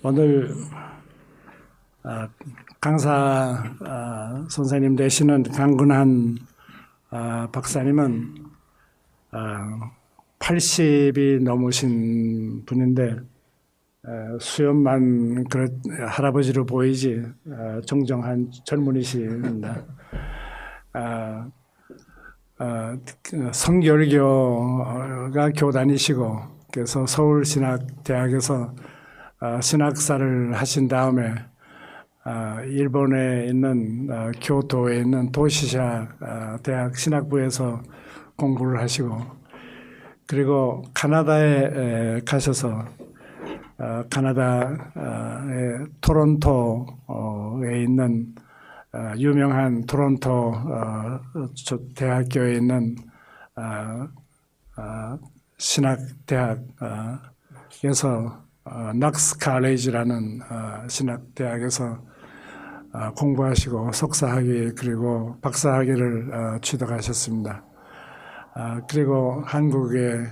오늘 강사 선생님 되시는 강근한 박사님은 80이 넘으신 분인데 수염만 할아버지로 보이지 정정한 젊은이십니다. 성결교가 교단이시고 그래서 서울신학대학에서 신학사를 하신 다음에 일본에 있는 교토에 있는 도시샤 대학 신학부에서 공부를 하시고 그리고 카나다에 가셔서 카나다의 토론토에 있는 유명한 토론토 대학교에 있는 신학대학에서 넉스 칼리지라는 신학대학에서 공부하시고 석사학위 그리고 박사학위를 취득하셨습니다. 그리고 한국에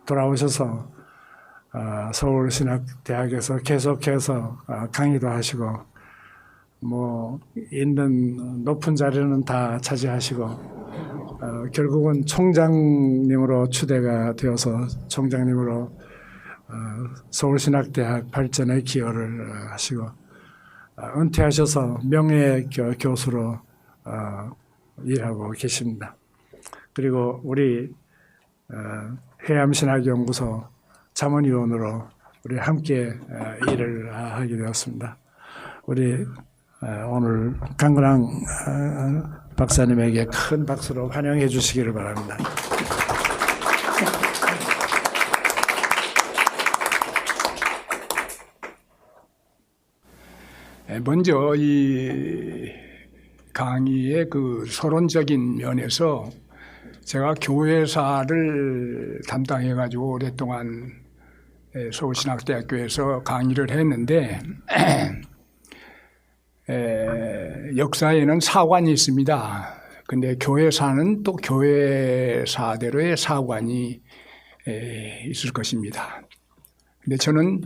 돌아오셔서 서울신학대학에서 계속해서 강의도 하시고 있는 높은 자리는 다 차지하시고 결국은 총장님으로 추대가 되어서 총장님으로 서울신학대학 발전에 기여를 하시고 은퇴하셔서 명예교수로 일하고 계십니다. 그리고 우리 해암신학연구소 자문위원으로 우리 함께 일을 하게 되었습니다. 우리 오늘 강근한 박사님에게 큰 박수로 환영해 주시기를 바랍니다. 먼저 이 강의의 그 서론적인 면에서 제가 교회사를 담당해가지고 오랫동안 서울신학대학교에서 강의를 했는데 역사에는 사관이 있습니다. 근데 교회사는 또 교회사대로의 사관이 있을 것입니다. 근데 저는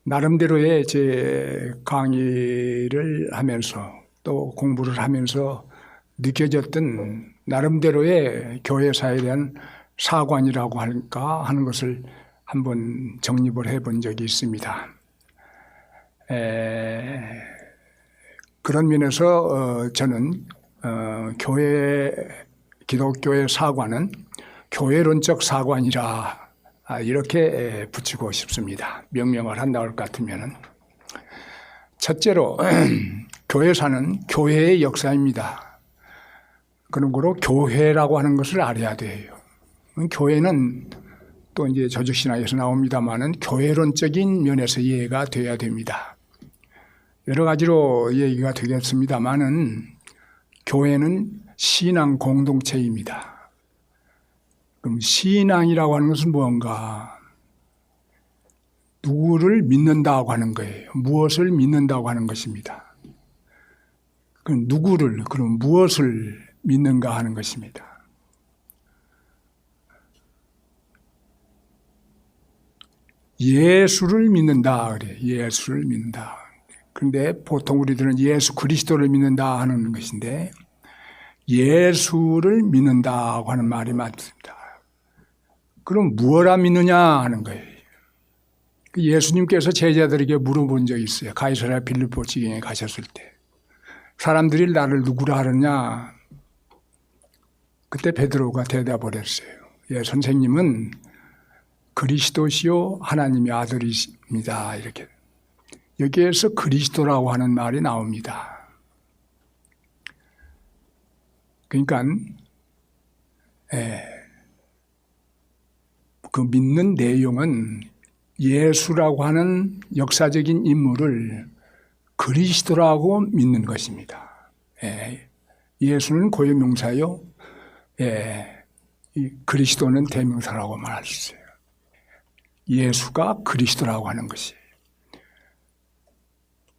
나름대로의 제 강의를 하면서 또 공부를 하면서 느껴졌던 나름대로의 교회사에 대한 사관이라고 할까 하는 것을 한번 정립을 해본 적이 있습니다. 그런 면에서 저는 기독교의 사관은 교회론적 사관이라 이렇게 붙이고 싶습니다. 명명을 한다고 할 것 같으면은. 첫째로 교회사는 교회의 역사입니다. 그런 거로 교회라고 하는 것을 알아야 돼요. 교회는 또 이제 조직신학에서 나옵니다만은 교회론적인 면에서 이해가 돼야 됩니다. 여러 가지로 얘기가 되겠습니다만은 교회는 신앙 공동체입니다. 그럼 신앙이라고 하는 것은 무언가? 누구를 믿는다고 하는 거예요. 무엇을 믿는다고 하는 것입니다. 그럼 누구를, 그럼 무엇을 믿는가 하는 것입니다. 예수를 믿는다 그래. 예수를 믿는다. 그런데 보통 우리들은 예수 그리스도를 믿는다 하는 것인데 예수를 믿는다고 하는 말이 맞습니다. 그럼 무엇라 믿느냐 하는 거예요. 예수님께서 제자들에게 물어본 적이 있어요. 가이사랴 빌립보 지경에 가셨을 때. 사람들이 나를 누구라 하느냐? 그때 베드로가 대답을 했어요. 예, 선생님은 그리스도시요 하나님의 아들이십니다. 이렇게. 여기에서 그리스도라고 하는 말이 나옵니다. 그러니까 그 믿는 내용은 예수라고 하는 역사적인 인물을 그리스도라고 믿는 것입니다. 예수는 고유명사요. 그리스도는 대명사라고 말할 수 있어요. 예수가 그리스도라고 하는 것이에요.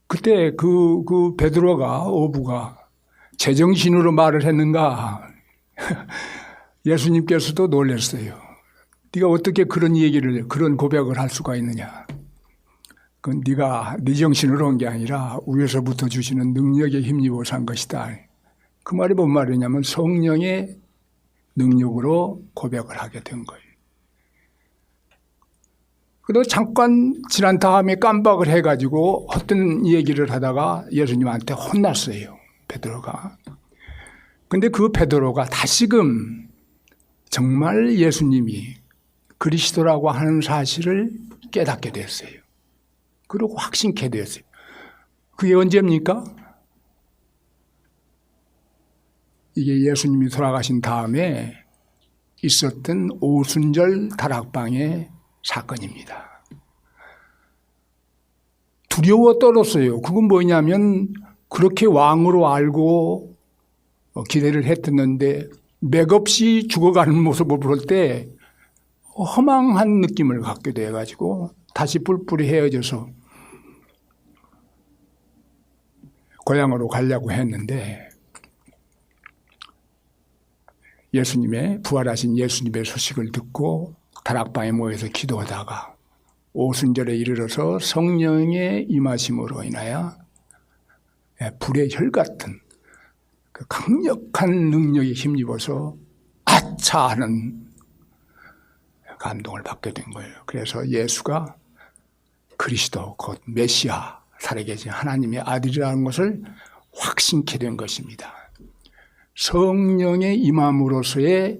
그때 그 베드로가 어부가 제정신으로 말을 했는가? 예수님께서도 놀랐어요. 네가 어떻게 그런 얘기를, 그런 고백을 할 수가 있느냐? 그건 네가 네 정신으로 온 게 아니라 위에서부터 주시는 능력에 힘입어 산 것이다. 그 말이 뭔 말이냐면 성령의 능력으로 고백을 하게 된 거예요. 그래도 잠깐 지난 다음에 깜박을 해가지고 어떤 얘기를 하다가 예수님한테 혼났어요. 베드로가. 근데 그 베드로가 다시금 정말 예수님이 그리스도라고 하는 사실을 깨닫게 됐어요. 그리고 확신케 됐어요. 그게 언제입니까? 이게 예수님이 돌아가신 다음에 있었던 오순절 다락방의 사건입니다. 두려워 떨었어요. 그건 뭐냐면 그렇게 왕으로 알고 기대를 했었는데 맥없이 죽어가는 모습을 볼 때 허망한 느낌을 갖게 돼가지고 다시 뿔뿔이 헤어져서 고향으로 가려고 했는데 부활하신 예수님의 소식을 듣고 다락방에 모여서 기도하다가 오순절에 이르러서 성령의 임하심으로 인하여 불의 혈 같은 그 강력한 능력에 힘입어서 아차 하는 감동을 받게 된 거예요. 그래서 예수가 그리스도 곧 메시아 살아계신 하나님의 아들이라는 것을 확신케 된 것입니다. 성령의 임함으로서의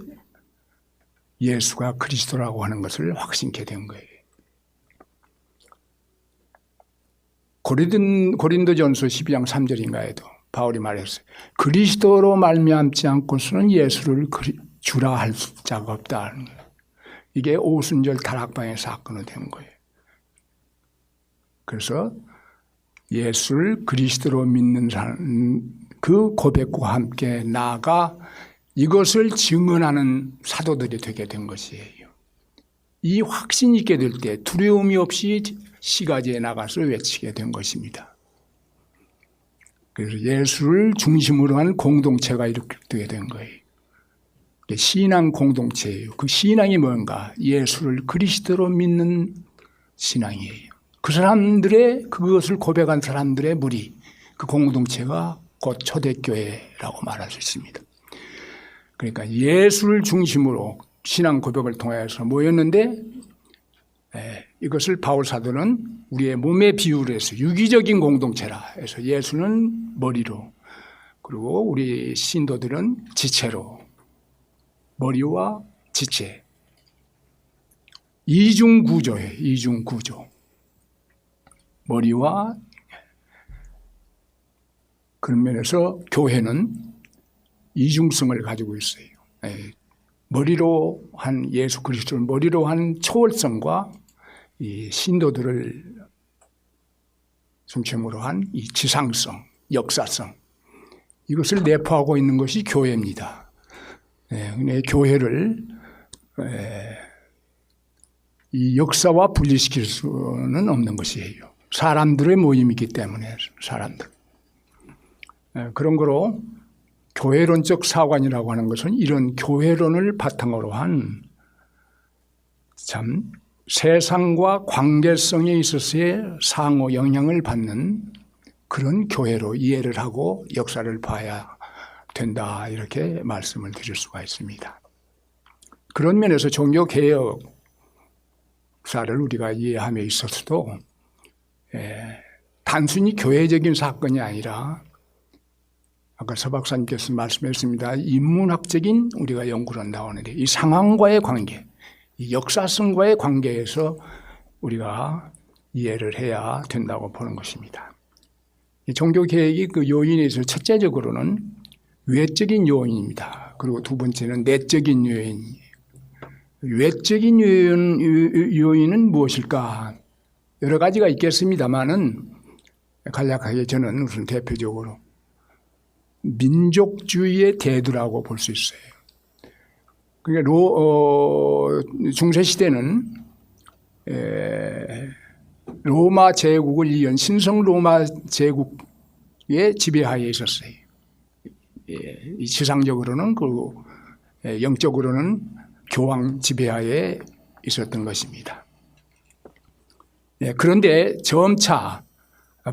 예수가 그리스도라고 하는 것을 확신케 된 거예요. 고린도전서 12장 3절인가에도 바울이 말했어요. 그리스도로 말미암지 않고서는 예수를 주라 할 자가 없다. 이게 오순절 다락방의 사건이 된 거예요. 그래서 예수를 그리스도로 믿는 사람, 그 고백과 함께 나아가 이것을 증언하는 사도들이 되게 된 것이에요. 이 확신이 있게 될 때 두려움이 없이 시가지에 나가서 외치게 된 것입니다. 그래서 예수를 중심으로 한 공동체가 이렇게 되게 된 거예요. 신앙 공동체예요. 그 신앙이 뭔가? 예수를 그리스도로 믿는 신앙이에요. 그 사람들의 그것을 고백한 사람들의 무리, 그 공동체가 곧 초대교회라고 말할 수 있습니다. 그러니까 예수를 중심으로 신앙 고백을 통해서 모였는데 이것을 바울 사도는 우리의 몸의 비유로 해서 유기적인 공동체라 해서 예수는 머리로 그리고 우리 신도들은 지체로 머리와 지체 이중구조예요. 이중구조 머리와 그런 면에서 교회는 이중성을 가지고 있어요. 머리로 한 예수 그리스도를 머리로 한 초월성과 이 신도들을 중심으로 한 이 지상성, 역사성 이것을 내포하고 있는 것이 교회입니다. 교회를 이 역사와 분리시킬 수는 없는 것이에요. 사람들의 모임이기 때문에 사람들. 그런 거로 교회론적 사관이라고 하는 것은 이런 교회론을 바탕으로 한 참 세상과 관계성에 있어서의 상호 영향을 받는 그런 교회로 이해를 하고 역사를 봐야 된다 이렇게 말씀을 드릴 수가 있습니다. 그런 면에서 종교개혁사를 우리가 이해함에 있어서도 단순히 교회적인 사건이 아니라 아까 서 박사님께서 말씀했습니다. 인문학적인 우리가 연구를 나오는데 이 상황과의 관계, 이 역사성과의 관계에서 우리가 이해를 해야 된다고 보는 것입니다. 이 종교개혁이 그 요인에 있어서 첫째적으로는 외적인 요인입니다. 그리고 두 번째는 내적인 요인이에요. 외적인 요인은 무엇일까? 여러 가지가 있겠습니다만은 간략하게 저는 우선 대표적으로 민족주의의 대두라고 볼 수 있어요. 그러니까 중세시대는 로마 제국을 이은 신성 로마 제국의 지배하에 있었어요. 지상적으로는 그리고 영적으로는 교황 지배하에 있었던 것입니다. 그런데 점차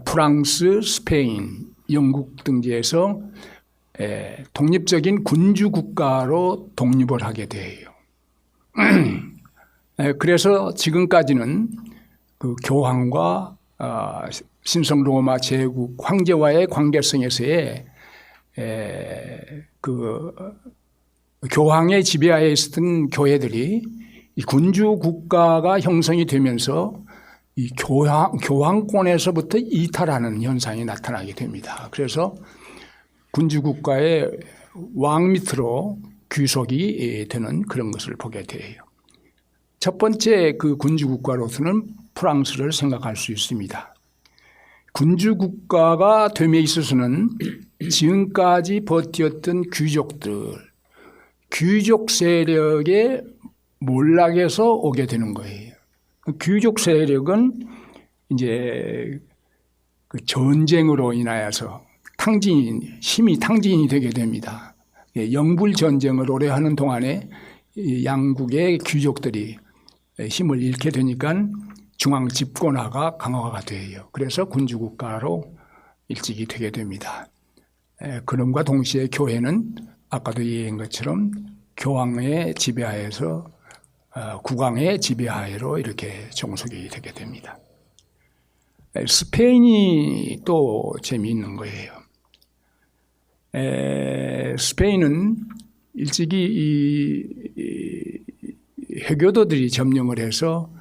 프랑스, 스페인, 영국 등지에서 독립적인 군주 국가로 독립을 하게 돼요. 그래서 지금까지는 그 교황과 신성 로마 제국 황제와의 관계성에서의 그 교황의 지배하에 있었던 교회들이 이 군주 국가가 형성이 되면서 이 교황권에서부터 이탈하는 현상이 나타나게 됩니다. 그래서 군주 국가의 왕 밑으로 귀속이 되는 그런 것을 보게 돼요. 첫 번째 그 군주 국가로서는 프랑스를 생각할 수 있습니다. 군주 국가가 됨에 있어서는 지금까지 버티었던 귀족 세력의 몰락에서 오게 되는 거예요. 귀족 세력은 이제 그 전쟁으로 인하여서 힘이 탕진이 되게 됩니다. 영불 전쟁을 오래 하는 동안에 양국의 귀족들이 힘을 잃게 되니까 중앙 집권화가 강화가 돼요. 그래서 군주국가로 일찍이 되게 됩니다. 그럼과 동시에 교회는 아까도 얘기한 것처럼 교황의 지배하에서 국왕의 지배하에로 이렇게 종속이 되게 됩니다. 스페인이 또 재미있는 거예요. 스페인은 일찍이 이 회교도들이 점령을 해서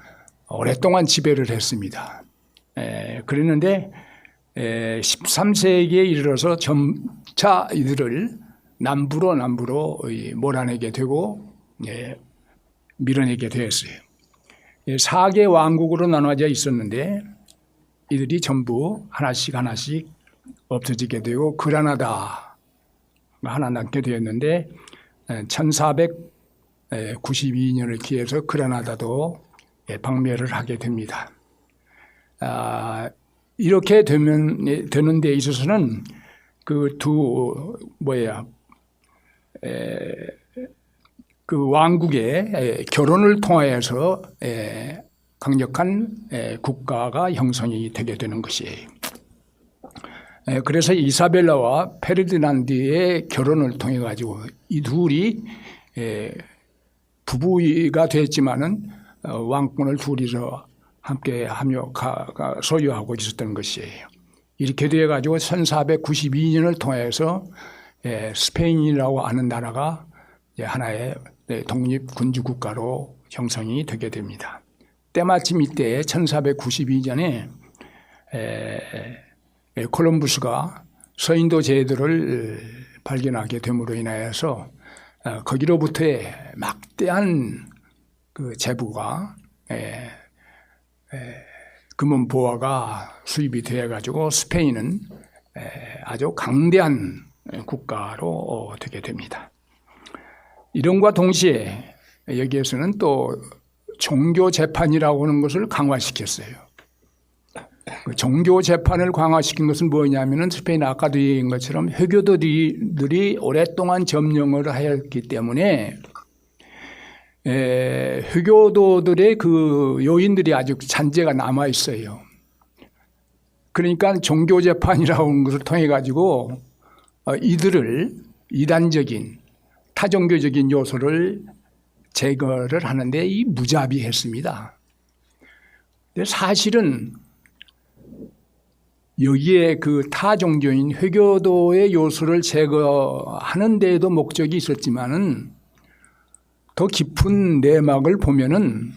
오랫동안 지배를 했습니다. 그랬는데 13세기에 이르러서 점차 이들을 남부로 몰아내게 되고 밀어내게 되었어요. 4개 왕국으로 나눠져 있었는데 이들이 전부 하나씩 없어지게 되고 그라나다가 하나 남게 되었는데 1492년을 기해서 그라나다도 박멸을 하게 됩니다. 이렇게 되는 데 있어서는 그 왕국의 결혼을 통하여서 강력한 국가가 형성이 되게 되는 것이에요. 그래서 이사벨라와 페르디난드의 결혼을 통해 가지고 이 둘이 부부가 됐지만은 왕권을 둘이서 함께 소유하고 있었던 것이에요. 이렇게 되어 가지고 1492년을 통해서 스페인이라고 하는 나라가 하나의 독립 군주 국가로 형성이 되게 됩니다. 때마침 이때 1492년에 콜럼부스가 서인도 제도를 발견하게 됨으로 인하여서 거기로부터의 막대한 그 재부가 금은 보화가 수입이 되어 가지고 스페인은 아주 강대한 국가로 되게 됩니다. 이런과 동시에 여기에서는 또 종교 재판이라고 하는 것을 강화시켰어요. 그 종교 재판을 강화시킨 것은 뭐냐면은 스페인 아까도 얘기한 것처럼 회교도들이 오랫동안 점령을 하였기 때문에 회교도들의 그 요인들이 아주 잔재가 남아 있어요. 그러니까 종교 재판이라고 하는 것을 통해 가지고 이들을 이단적인 타종교적인 요소를 제거를 하는데 무자비했습니다. 근데 사실은 여기에 그 타종교인 회교도의 요소를 제거하는 데에도 목적이 있었지만은 더 깊은 내막을 보면은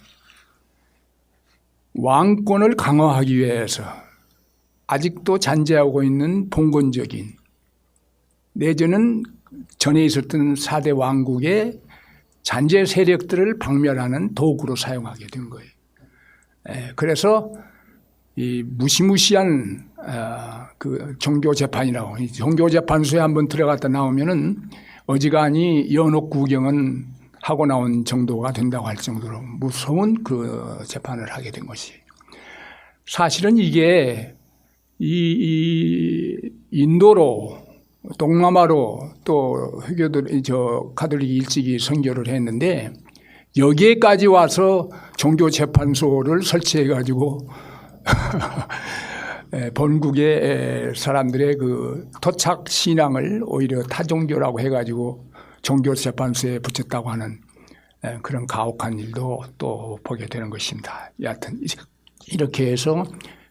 왕권을 강화하기 위해서 아직도 잔재하고 있는 봉건적인 내지는 전에 있었던 4대 왕국의 잔재 세력들을 박멸하는 도구로 사용하게 된 거예요. 그래서 이 무시무시한 그 종교 재판이라고 종교 재판소에 한번 들어갔다 나오면은 어지간히 연옥 구경은 하고 나온 정도가 된다고 할 정도로 무서운 그 재판을 하게 된 것이 사실은 이게 이 인도로 동남아로 또 회교들 가톨릭이 일찍이 선교를 했는데 여기에까지 와서 종교 재판소를 설치해 가지고 본국의 사람들의 그 토착 신앙을 오히려 타종교라고 해가지고 종교재판소에 붙였다고 하는 그런 가혹한 일도 또 보게 되는 것입니다. 여하튼 이렇게 해서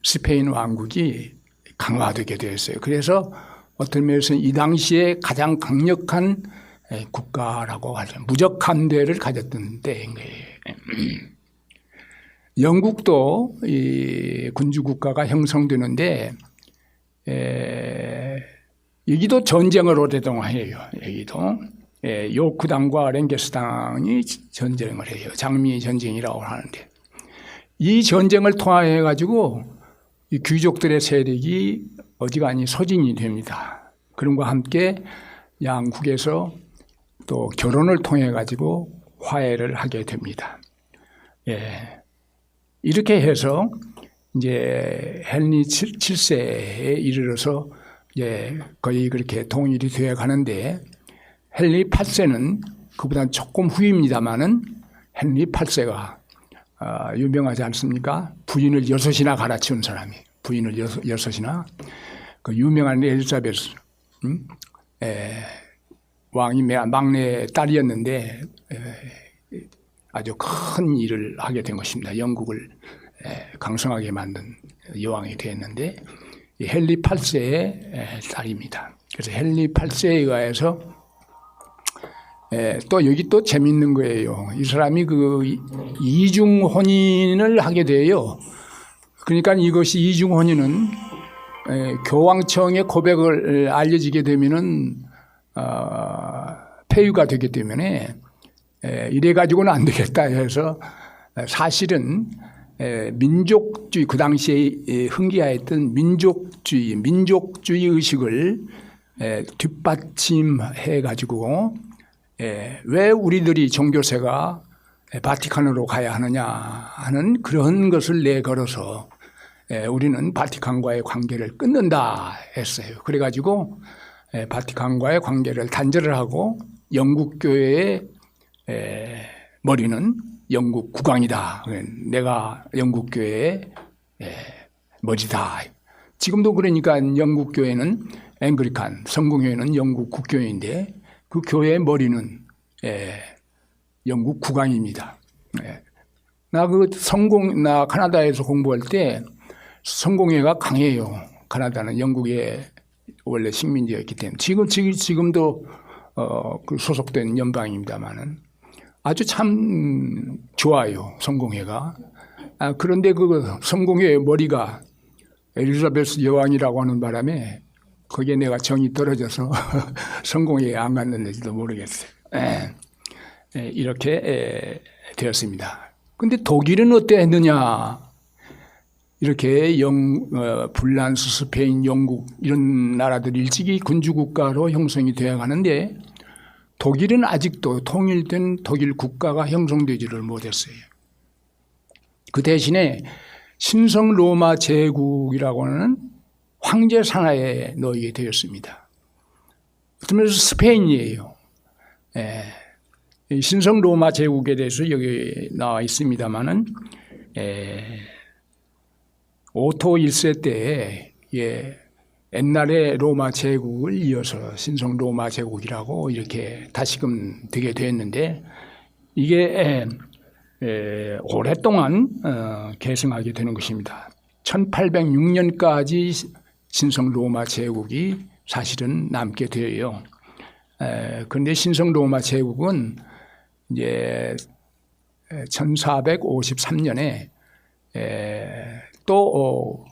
스페인 왕국이 강화되게 되었어요. 그래서 어떤 면에서는 이 당시에 가장 강력한 국가라고 하죠. 무적함대를 가졌던 때인 거예요. 영국도 이 군주국가가 형성되는데 여기도 전쟁을 오랫동안 해요. 여기도 요크당과 랭게스당이 전쟁을 해요. 장미 전쟁이라고 하는데 이 전쟁을 통해 가지고 이 귀족들의 세력이 어지간히 소진이 됩니다. 그럼과 함께 양국에서 또 결혼을 통해 가지고 화해를 하게 됩니다. 이렇게 해서 이제 헨리 7세에 이르러서 이제 거의 그렇게 통일이 되어 가는데 헨리 8세는 그보다 조금 후입니다만은 헨리 8세가 유명하지 않습니까? 부인을 6이나 갈아치운 사람이 부인을 6이나 그 유명한 엘리자베스 왕이 막내 딸이었는데 아주 큰 일을 하게 된 것입니다. 영국을 강성하게 만든 여왕이 되었는데 헨리 8세의 딸입니다. 그래서 헨리 8세에 의해서 또 여기 또 재밌는 거예요. 이 사람이 그 이중 혼인을 하게 돼요. 그러니까 이것이 이중 혼인은 교황청의 고백을 알려지게 되면은 폐유가 되기 때문에 이래 가지고는 안 되겠다 해서 사실은 민족주의 그 당시에 흥기하였던 민족주의 의식을 뒷받침해 가지고 왜 우리들이 종교세가 바티칸으로 가야 하느냐 하는 그런 것을 내걸어서 우리는 바티칸과의 관계를 끊는다 했어요. 그래가지고 바티칸과의 관계를 단절을 하고 영국교회의 머리는 영국 국왕이다. 내가 영국교회의 머리다. 지금도 그러니까 영국교회는 앵글리칸, 성공회는 영국 국교회인데 그 교회의 머리는 영국 국왕입니다. 나 카나다에서 공부할 때 성공회가 강해요. 카나다는 영국의 원래 식민지였기 때문에 지금도 그 소속된 연방입니다만은 아주 참 좋아요. 성공회가. 그런데 그 성공회의 머리가 엘리자베스 여왕이라고 하는 바람에 거기에 내가 정이 떨어져서 성공회에 안 갔는지도 모르겠어요. 이렇게 되었습니다. 근데 독일은 어땠느냐? 이렇게 불란스, 스페인, 영국 이런 나라들이 일찍이 군주국가로 형성이 되어 가는데 독일은 아직도 통일된 독일 국가가 형성되지를 못했어요. 그 대신에 신성 로마 제국이라고 하는 황제 산하에 놓이게 되었습니다. 어떤 면에서 스페인이에요. 신성 로마 제국에 대해서 여기 나와 있습니다만은 오토 1세 때에 옛날의 로마 제국을 이어서 신성 로마 제국이라고 이렇게 다시금 되게 되었는데 이게 오랫동안 계승하게 되는 것입니다. 1806년까지 신성 로마 제국이 사실은 남게 되어요. 그런데 신성 로마 제국은 이제 1453년에 또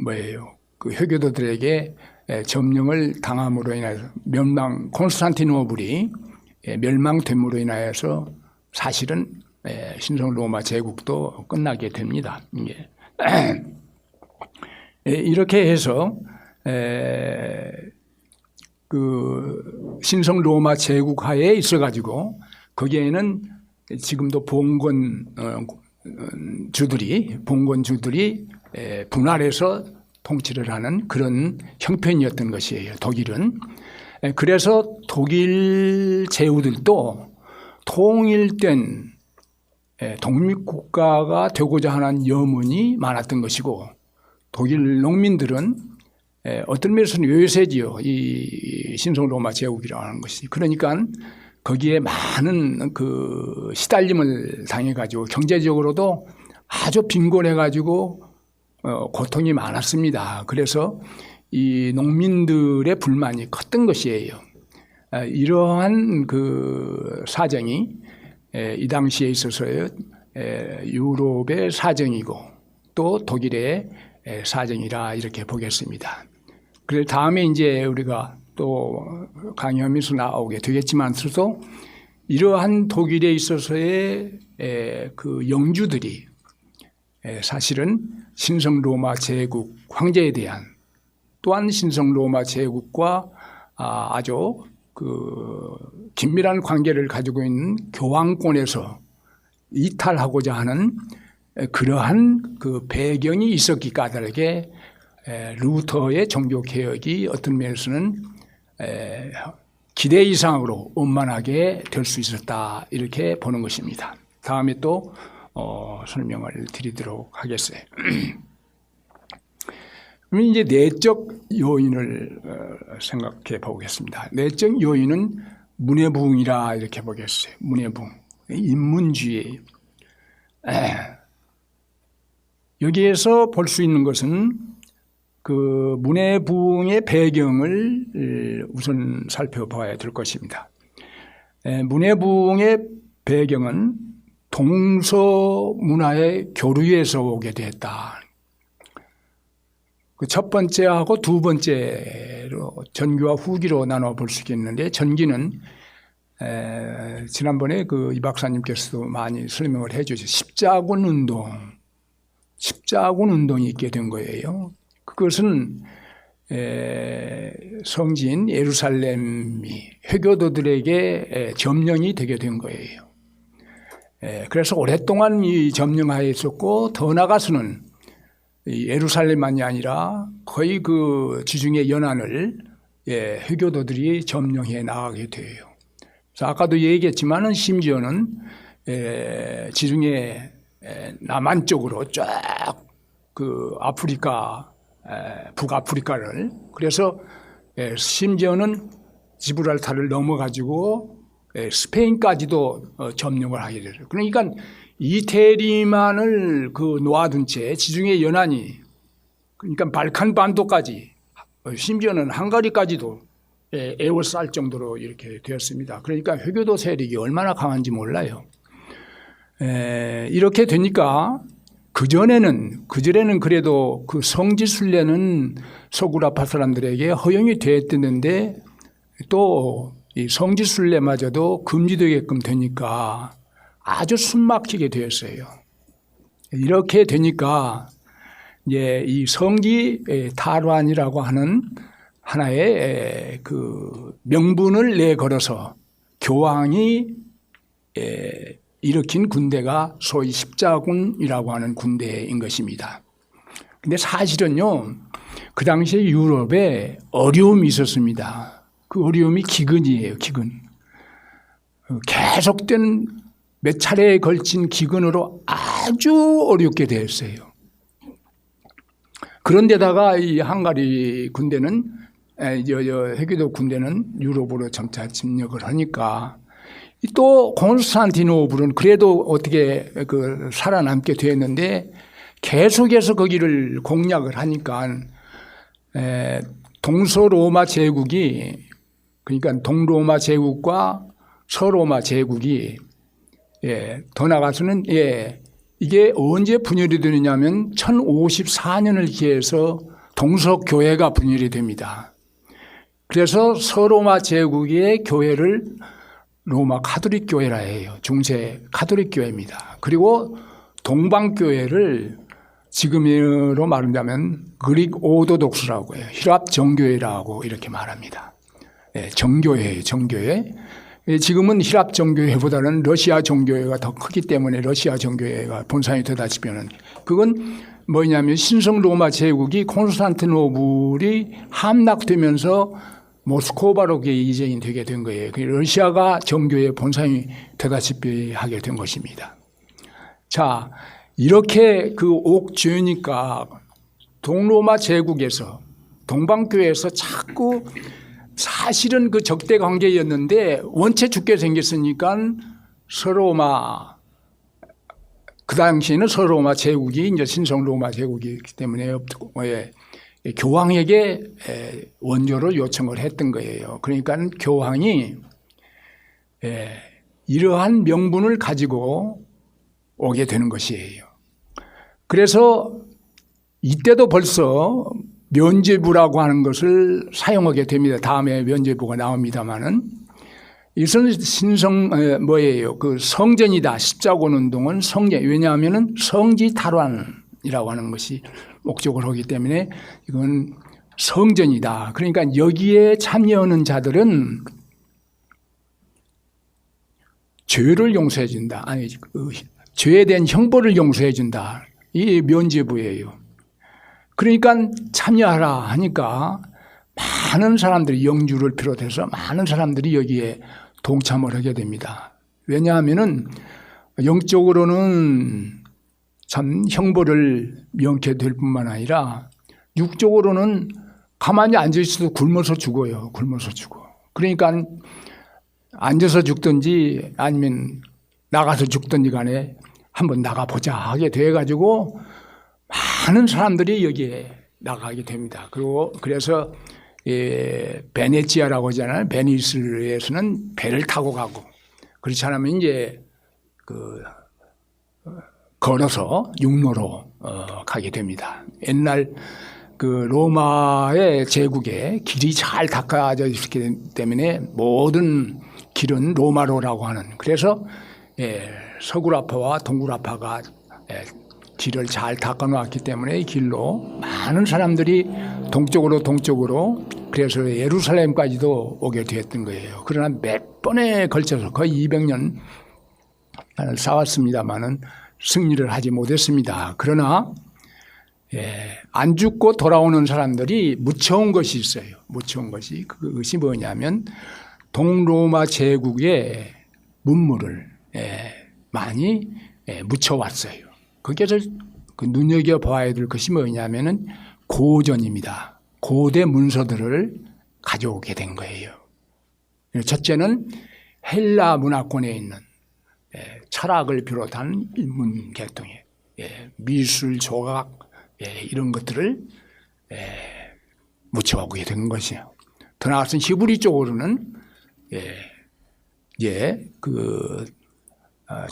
그 회교도들에게 점령을 당함으로 인해서 콘스탄티노플이 멸망됨으로 인하여서 사실은 신성 로마 제국도 끝나게 됩니다. 이렇게 해서 그 신성 로마 제국 하에 있어가지고 거기에는 지금도 봉건주들이 분할해서 통치를 하는 그런 형편이었던 것이에요. 독일은. 그래서 독일 제후들도 통일된 독립국가가 되고자 하는 염원이 많았던 것이고 독일 농민들은 어떤 면에서는 요새지요. 이 신성 로마 제국이라고 하는 것이. 그러니까 거기에 많은 그 시달림을 당해가지고 경제적으로도 아주 빈곤해가지고 고통이 많았습니다. 그래서 이 농민들의 불만이 컸던 것이에요. 이러한 그 사정이 이 당시에 있어서의 유럽의 사정이고 또 독일의 사정이라 이렇게 보겠습니다. 그래서 다음에 이제 우리가 또 강의하면서 나오게 되겠지만서도 이러한 독일에 있어서의 그 영주들이 사실은 신성 로마 제국 황제에 대한 또한 신성 로마 제국과 아주 그 긴밀한 관계를 가지고 있는 교황권에서 이탈하고자 하는 그러한 그 배경이 있었기 까닭에 루터의 종교 개혁이 어떤 면에서는 기대 이상으로 원만하게 될 수 있었다 이렇게 보는 것입니다. 다음에 또 설명을 드리도록 하겠어요. 그럼 이제 내적 요인을 생각해 보겠습니다. 내적 요인은 문해부흥이라 이렇게 보겠어요. 문해부흥, 인문주의. 여기에서 볼 수 있는 것은 그 문해부흥의 배경을 우선 살펴봐야 될 것입니다. 문해부흥의 배경은 동서 문화의 교류에서 오게 됐다. 그 첫 번째하고 두 번째로 전기와 후기로 나눠 볼 수 있겠는데 전기는 지난번에 그 이 박사님께서도 많이 설명을 해 주셨어요. 십자군 운동이 있게 된 거예요. 그것은 성지인 예루살렘이 회교도들에게 점령이 되게 된 거예요. 그래서 오랫동안 이 점령하에 있었고 더 나아가서는 예루살렘만이 아니라 거의 그 지중해 연안을 회교도들이 점령해 나가게 돼요. 그래서 아까도 얘기했지만은 심지어는 지중해 남한 쪽으로 쫙 그 아프리카 북아프리카를 그래서 심지어는 지브랄타를 넘어가지고 스페인까지도 점령을 하게 되죠. 그러니까 이태리만을 그 놓아둔 채 지중해 연안이 그러니까 발칸 반도까지 심지어는 헝가리까지도 에워쌀 정도로 이렇게 되었습니다. 그러니까 회교도 세력이 얼마나 강한지 몰라요. 이렇게 되니까 그전에는 그래도 그 성지순례는 서구라파 사람들에게 허용이 되었는데 또 이 성지순례마저도 금지되게끔 되니까 아주 숨막히게 되었어요. 이렇게 되니까 이제 이 성지 탈환이라고 하는 하나의 그 명분을 내걸어서 교황이 일으킨 군대가 소위 십자군이라고 하는 군대인 것입니다. 근데 사실은요, 그 당시에 유럽에 어려움이 있었습니다. 그 어려움이 기근이에요, 기근. 계속된 몇 차례에 걸친 기근으로 아주 어렵게 되었어요. 그런데다가 이 헝가리 군대는, 회교도 군대는 유럽으로 점차 침략을 하니까 또 콘스탄티노플은 그래도 어떻게 그 살아남게 되었는데 계속해서 거기를 공략을 하니까 동서로마 제국이 그러니까 동로마 제국과 서로마 제국이 더 나가서는 이게 언제 분열이 되느냐면 1054년을 기해서 동서교회가 분열이 됩니다. 그래서 서로마 제국의 교회를 로마 카톨릭 교회라 해요. 중세 카톨릭 교회입니다. 그리고 동방교회를 지금으로 말하자면 그릭 오도독스라고 해요. 힐랍 정교회라고 이렇게 말합니다. 정교회예요, 정교회. 지금은 힐랍 정교회보다는 러시아 정교회가 더 크기 때문에 러시아 정교회가 본산이 되다시피 하는 그건 뭐냐면 신성 로마 제국이 콘스탄티노플이 함락되면서 모스코바로 이전이 되게 된 거예요. 러시아가 정교의 본산이 되다시피 하게 된 것입니다. 자, 이렇게 그 옥죄니까 동로마 제국에서 동방교회에서 자꾸 사실은 그 적대 관계였는데 원체 죽게 생겼으니까 서로마 그 당시에는 서로마 제국이 이제 신성 로마 제국이기 때문에 교황에게 원조를 요청을 했던 거예요. 그러니까 교황이 이러한 명분을 가지고 오게 되는 것이에요. 그래서 이때도 벌써 면죄부라고 하는 것을 사용하게 됩니다. 다음에 면죄부가 나옵니다만은 이것은 뭐예요? 그 성전이다. 십자군 운동은 성전. 왜냐하면은 성지 탈환이라고 하는 것이 목적을 하기 때문에 이건 성전이다. 그러니까 여기에 참여하는 자들은 죄를 용서해 준다. 아니, 죄에 대한 형벌을 용서해 준다. 이 면죄부예요. 그러니까 참여하라 하니까 많은 사람들이 영주를 비롯해서 많은 사람들이 여기에 동참을 하게 됩니다. 왜냐하면은 영적으로는 참 형벌을 명케 될 뿐만 아니라 육적으로는 가만히 앉아있어도 굶어서 죽어요. 굶어서 죽어. 그러니까 앉아서 죽든지 아니면 나가서 죽든지 간에 한번 나가보자 하게 돼가지고 많은 사람들이 여기에 나가게 됩니다. 그리고 그래서 베네치아라고 하잖아요. 베니스에서는 배를 타고 가고 그렇지 않으면 이제 걸어서 육로로 가게 됩니다. 옛날 그 로마의 제국에 길이 잘 닦아져 있기 때문에 모든 길은 로마로라고 하는 그래서 서구라파와 동구라파가 길을 잘 닦아놓았기 때문에 이 길로 많은 사람들이 동쪽으로 그래서 예루살렘까지도 오게 되었던 거예요. 그러나 몇 번에 걸쳐서 거의 200년 싸웠습니다마는 승리를 하지 못했습니다. 그러나 안 죽고 돌아오는 사람들이 묻혀온 것이 있어요. 묻혀온 것이 그것이 뭐냐면 동로마 제국의 문물을 많이 묻혀왔어요. 거기에서 그 눈여겨봐야 될 것이 뭐냐면은 고전입니다. 고대 문서들을 가져오게 된 거예요. 첫째는 헬라 문화권에 있는 철학을 비롯한 인문 계통의 미술, 조각 이런 것들을 묻혀오게 된 것이에요. 더 나아가서 히브리 쪽으로는 그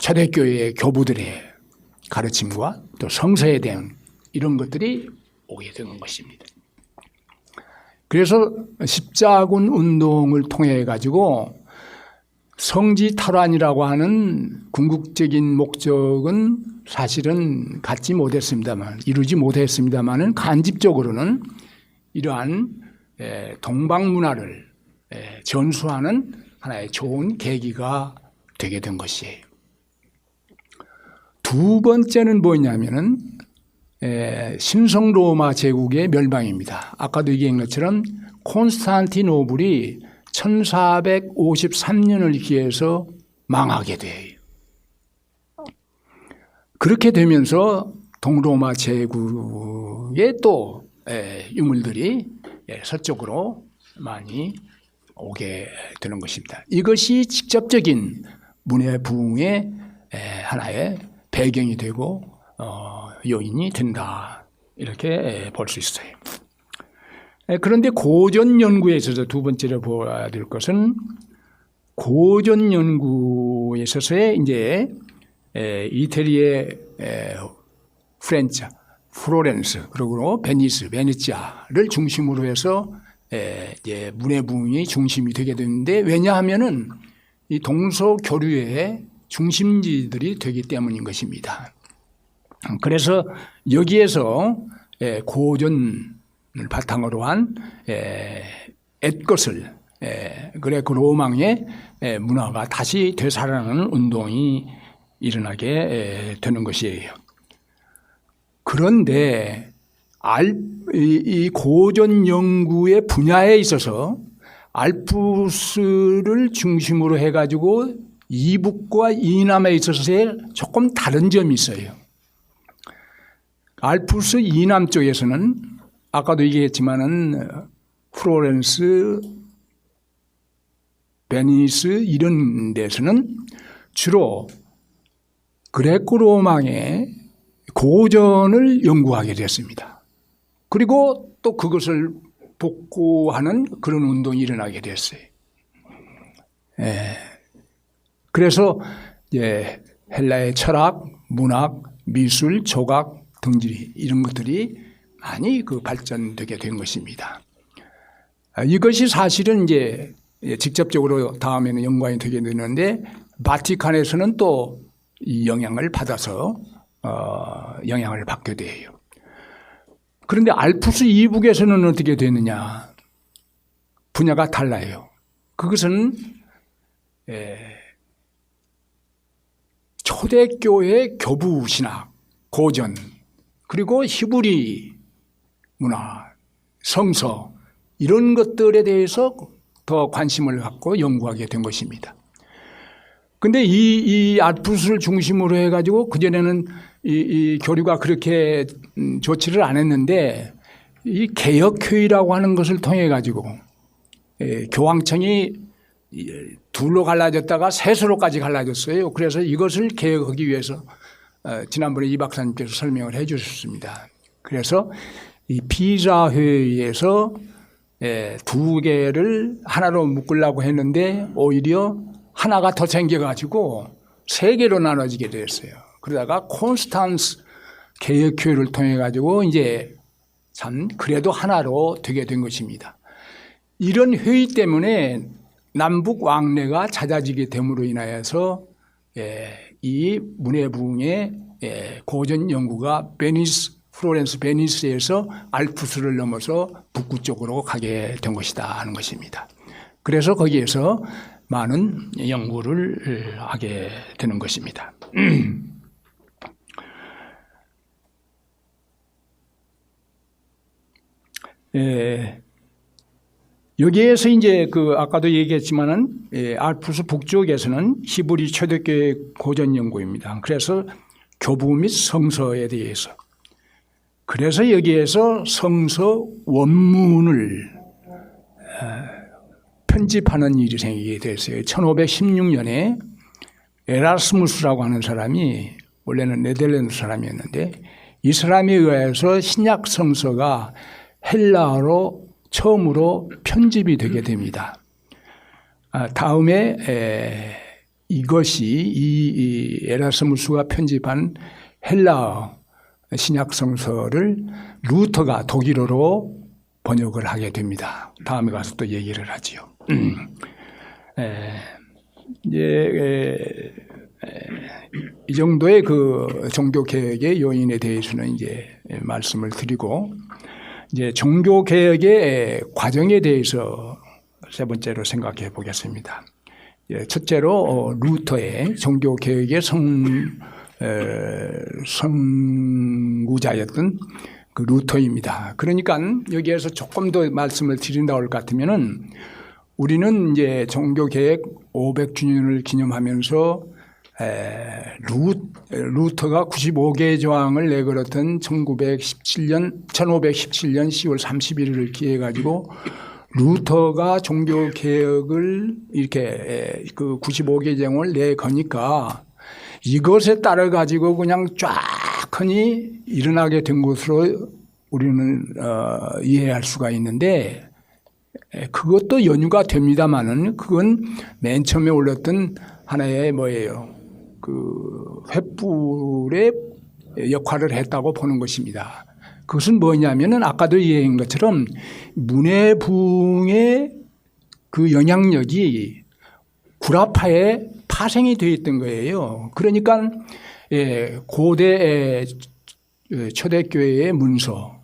초대교회의 교부들의 가르침과 또 성서에 대한 이런 것들이 오게 되는 것입니다. 그래서 십자군 운동을 통해 가지고 성지 탈환이라고 하는 궁극적인 목적은 사실은 갖지 못했습니다만 이루지 못했습니다만은 간접적으로는 이러한 동방 문화를 전수하는 하나의 좋은 계기가 되게 된 것이에요. 두 번째는 뭐냐면은 신성 로마 제국의 멸망입니다. 아까도 얘기한 것처럼 콘스탄티노플이 1453년을 기해서 망하게 돼요. 그렇게 되면서 동로마 제국의 또 유물들이 서쪽으로 많이 오게 되는 것입니다. 이것이 직접적인 문해 부흥의 하나의 배경이 되고 요인이 된다 이렇게 볼 수 있어요. 그런데 고전 연구에 있어서 두 번째로 보아야 될 것은 고전 연구에 있어서의 이제 이태리의 프렌치, 플로렌스 그리고 베니스, 베네치아를 중심으로 해서 이제 문해 부흥이 중심이 되게 되는데 왜냐하면은 이 동서 교류의 중심지들이 되기 때문인 것입니다. 그래서 여기에서 고전을 바탕으로 한 옛것을 그레코 로망의 문화가 다시 되살아나는 운동이 일어나게 되는 것이에요. 그런데 이 고전 연구의 분야에 있어서 알프스를 중심으로 해가지고 이북과 이남에 있어서의 조금 다른 점이 있어요. 알프스 이남 쪽에서는 아까도 얘기했지만은 플로렌스, 베니스 이런 데서는 주로 그레코 로마의 고전을 연구하게 됐습니다. 그리고 또 그것을 복구하는 그런 운동이 일어나게 됐어요. 그래서 이제 헬라의 철학, 문학, 미술, 조각 등지 이런 것들이 많이 그 발전되게 된 것입니다. 이것이 사실은 이제 직접적으로 다음에는 연관이 되게 되는데 바티칸에서는 또 이 영향을 받아서 영향을 받게 돼요. 그런데 알프스 이북에서는 어떻게 되느냐? 분야가 달라요. 그것은 초대교회 교부 신학, 고전, 그리고 히브리 문화, 성서 이런 것들에 대해서 더 관심을 갖고 연구하게 된 것입니다. 근데 이 알프스를 중심으로 해가지고 그전에는 이 교류가 그렇게 좋지를 않았는데 이 개혁회의라고 하는 것을 통해가지고 교황청이 둘로 갈라졌다가 셋으로까지 갈라졌어요. 그래서 이것을 개혁하기 위해서 지난번에 이 박사님께서 설명을 해 주셨습니다. 그래서 이 피사 회의에서 두 개를 하나로 묶으려고 했는데 오히려 하나가 더 생겨가지고 세 개로 나눠지게 됐어요. 그러다가 콘스탄스 개혁회의를 통해 가지고 이제 참 그래도 하나로 되게 된 것입니다. 이런 회의 때문에 남북 왕래가 잦아지게 됨으로 인하여서 이 문해부흥의 고전 연구가 플로렌스 베니스에서 알프스를 넘어서 북구 쪽으로 가게 된 것이다 하는 것입니다. 그래서 거기에서 많은 연구를 하게 되는 것입니다. 여기에서 이제 그 아까도 얘기했지만은 알프스 북쪽에서는 히브리 초대교회 고전 연구입니다. 그래서 교부 및 성서에 대해서 그래서 여기에서 성서 원문을 편집하는 일이 생기게 됐어요. 1516년에 에라스무스라고 하는 사람이 원래는 네덜란드 사람이었는데 이 사람에 의해서 신약 성서가 헬라어로 처음으로 편집이 되게 됩니다. 다음에 이것이 이 에라스무스가 편집한 헬라어 신약 성서를 루터가 독일어로 번역을 하게 됩니다. 다음에 가서 또 얘기를 하지요. 이 정도의 그 종교 개혁의 요인에 대해서는 이제 말씀을 드리고 이제 종교 개혁의 과정에 대해서 세 번째로 생각해 보겠습니다. 첫째로 루터의 종교 개혁의 선구자였던 그 루터입니다. 그러니까 여기에서 조금 더 말씀을 드린다 할 것 같으면은 우리는 이제 종교개혁 500주년을 기념하면서 루터가 95개의 조항을 내걸었던 1517년 10월 31일을 기해 가지고 루터가 종교개혁을 이렇게 그 95개 조항을 내거니까 이것에 따라 가지고 그냥 쫙 흔히 일어나게 된 것으로 우리는 이해할 수가 있는데 그것도 연유가 됩니다만은 그건 맨 처음에 올렸던 하나의 뭐예요? 그 횃불의 역할을 했다고 보는 것입니다. 그것은 뭐냐면은 아까도 얘기한 것처럼 문해부흥의 그 영향력이 구라파에 파생이 되어 있던 거예요. 그러니까 고대 초대교회의 문서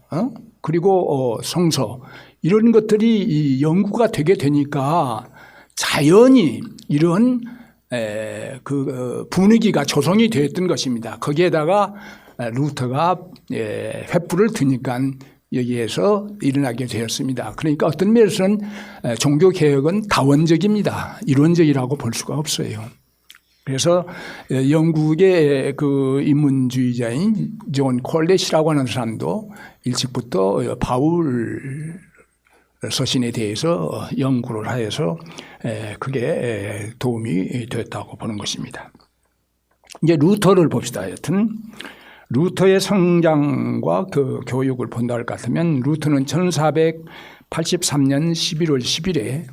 그리고 성서 이런 것들이 이 연구가 되게 되니까 자연히 이런 그 분위기가 조성이 되었던 것입니다. 거기에다가 루터가 횃불을 드니까 여기에서 일어나게 되었습니다. 그러니까 어떤 면에서는 종교개혁은 다원적입니다. 이론적이라고 볼 수가 없어요. 그래서 영국의 그 인문주의자인 존 콜렛이라고 하는 사람도 일찍부터 바울 서신에 대해서 연구를 하여서 그게 도움이 됐다고 보는 것입니다. 이제 루터를 봅시다. 하여튼 루터의 성장과 그 교육을 본다 할 것 같으면 루터는 1483년 11월 10일에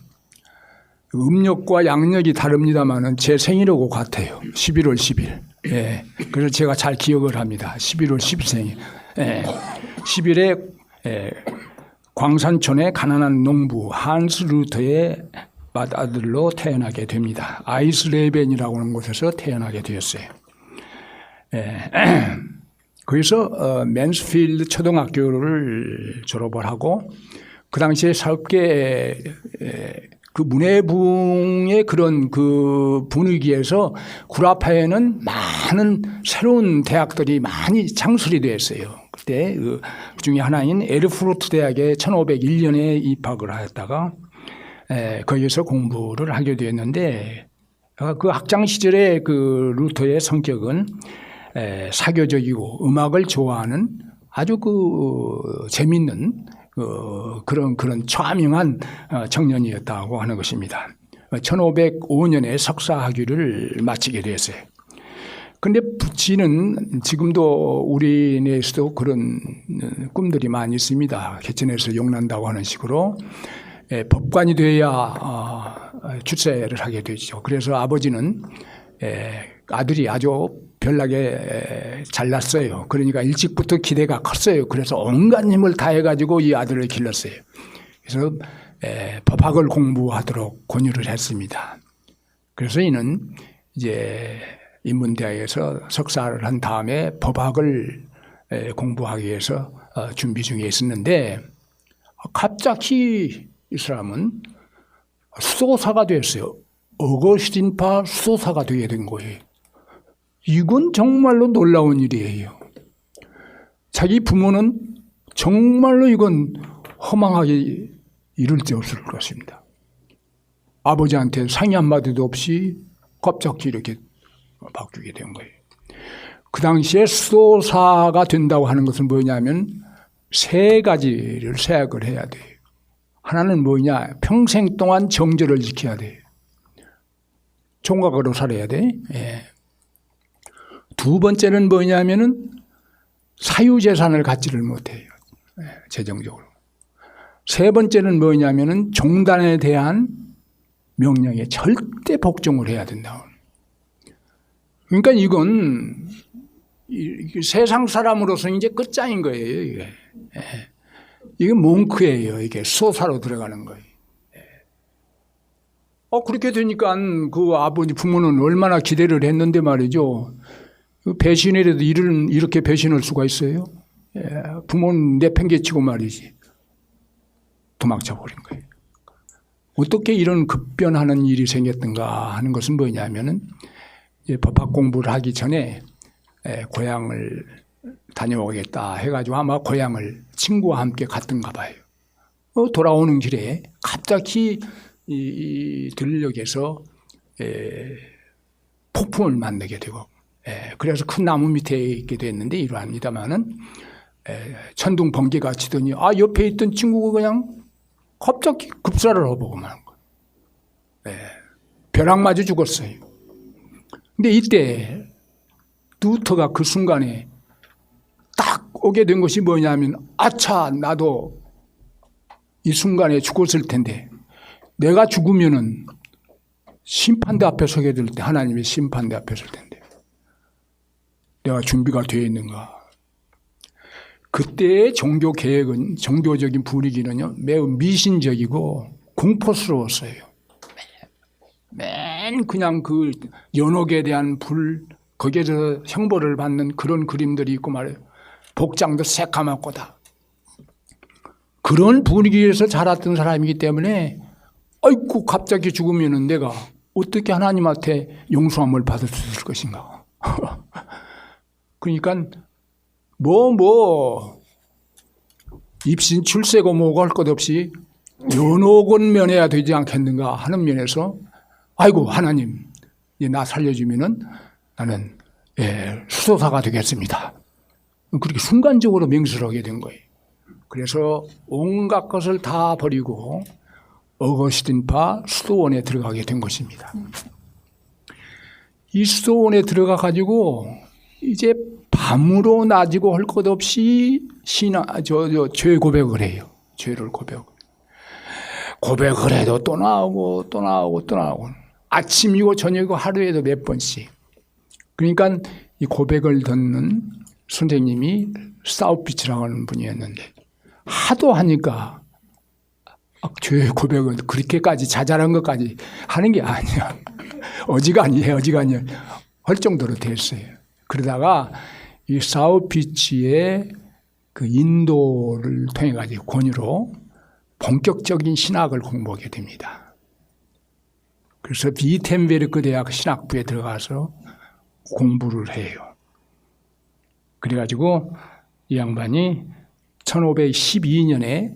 음력과 양력이 다릅니다만은 제 생일하고 같아요. 11월 10일. 예. 그래서 제가 잘 기억을 합니다. 11월 10일 생일. 10일에 광산촌의 가난한 농부 한스 루터의 맏아들로 태어나게 됩니다. 아이슬레벤이라고 하는 곳에서 태어나게 되었어요. 거기서 맨스필드 초등학교를 졸업을 하고 그 당시에 사업계 그 문해붕의 그런 그 분위기에서 구라파에는 많은 새로운 대학들이 많이 창설이 되었어요. 그때 그 중에 하나인 에르푸르트 대학에 1501년에 입학을 하였다가 거기서 공부를 하게 되었는데 그 학창 시절에 그 루터의 성격은 사교적이고 음악을 좋아하는 아주 그 재밌는 그런 차명한 청년이었다고 하는 것입니다. 1505년에 석사 학위를 마치게 되었어요. 그런데 부치는 지금도 우리 내에서도 그런 꿈들이 많이 있습니다. 개천에서 용난다고 하는 식으로 법관이 돼야 출세를 하게 되죠. 그래서 아버지는 아들이 아주 별나게 잘났어요. 그러니까 일찍부터 기대가 컸어요. 그래서 온갖 힘을 다해가지고 이 아들을 길렀어요. 그래서 법학을 공부하도록 권유를 했습니다. 그래서 이는 이제 인문대학에서 석사를 한 다음에 법학을 공부하기 위해서 준비 중에 있었는데 갑자기 이 사람은 수도사가 됐어요. 어거스틴파 수도사가 되게 된 거예요. 이건 정말로 놀라운 일이에요. 자기 부모는 정말로 이건 허망하게 이를 데 없을 것입니다. 아버지한테 상의 한마디도 없이 갑자기 이렇게 바뀌게 된 거예요. 그 당시에 수도사가 된다고 하는 것은 뭐냐면 세 가지를 생각을 해야 돼요. 하나는 뭐냐? 평생 동안 정절을 지켜야 돼요. 총각으로 살아야 돼. 예. 두 번째는 뭐냐면은 사유재산을 갖지를 못해요. 재정적으로. 세 번째는 뭐냐면은 종단에 대한 명령에 절대 복종을 해야 된다. 그러니까 이건 세상 사람으로서 이제 끝장인 거예요. 이게. 이게 몽크예요. 이게 수도사로 들어가는 거예요. 그렇게 되니까 그 아버지 부모는 얼마나 기대를 했는데 말이죠. 배신이라도 이렇게 배신할 수가 있어요? 부모는 내팽개치고 말이지. 도망쳐 버린 거예요. 어떻게 이런 급변하는 일이 생겼던가 하는 것은 뭐냐면은 법학 공부를 하기 전에 고향을 다녀오겠다 해가지고 아마 고향을 친구와 함께 갔던가 봐요. 돌아오는 길에 갑자기 이 들녘에서 폭풍을 만나게 되고 그래서 큰 나무 밑에 있게 됐는데 이러합니다마는 천둥 번개가 치더니 옆에 있던 친구가 그냥 갑자기 급사를 해보고 마는 거예요. 벼락 맞아 죽었어요. 근데 이때 루터가 그 순간에 딱 오게 된 것이 뭐냐면 아차 나도 이 순간에 죽었을 텐데 내가 죽으면은 심판대 앞에 서게 될 때 하나님의 심판대 앞에 설 텐데 내가 준비가 되어 있는가. 그때의 종교 계획은 종교적인 분위기는요 매우 미신적이고 공포스러웠어요. 맨 그냥 그 연옥에 대한 불 거기에서 형벌을 받는 그런 그림들이 있고 말이에요. 복장도 새까맣고다. 그런 분위기에서 자랐던 사람이기 때문에 아이고 갑자기 죽으면 내가 어떻게 하나님한테 용서함을 받을 수 있을 것인가. 그러니까 입신 출세고 뭐고 할 것 없이 연옥은 면해야 되지 않겠는가 하는 면에서 아이고 하나님 나 살려주면은 나는 수도사가 되겠습니다. 그렇게 순간적으로 맹세를 하게 된 거예요. 그래서 온갖 것을 다 버리고 어거스틴파 수도원에 들어가게 된 것입니다. 이 수도원에 들어가 가지고 이제 밤으로 낮이고 할 것 없이 죄 고백을 해요. 죄를 고백을 해도 또 나오고 또 나오고 또 나오고 아침이고 저녁이고 하루에도 몇 번씩. 그러니까 이 고백을 듣는 선생님이 사우피치라고 하는 분이었는데 하도 하니까 죄 고백은 그렇게까지 자잘한 것까지 하는 게 아니야. 어지간히 할 정도로 됐어요. 그러다가 이 사우피치의 그 인도를 통해 가지고 권유로 본격적인 신학을 공부하게 됩니다. 그래서 비텐베르크 대학 신학부에 들어가서 공부를 해요. 그래가지고 이 양반이 1512년에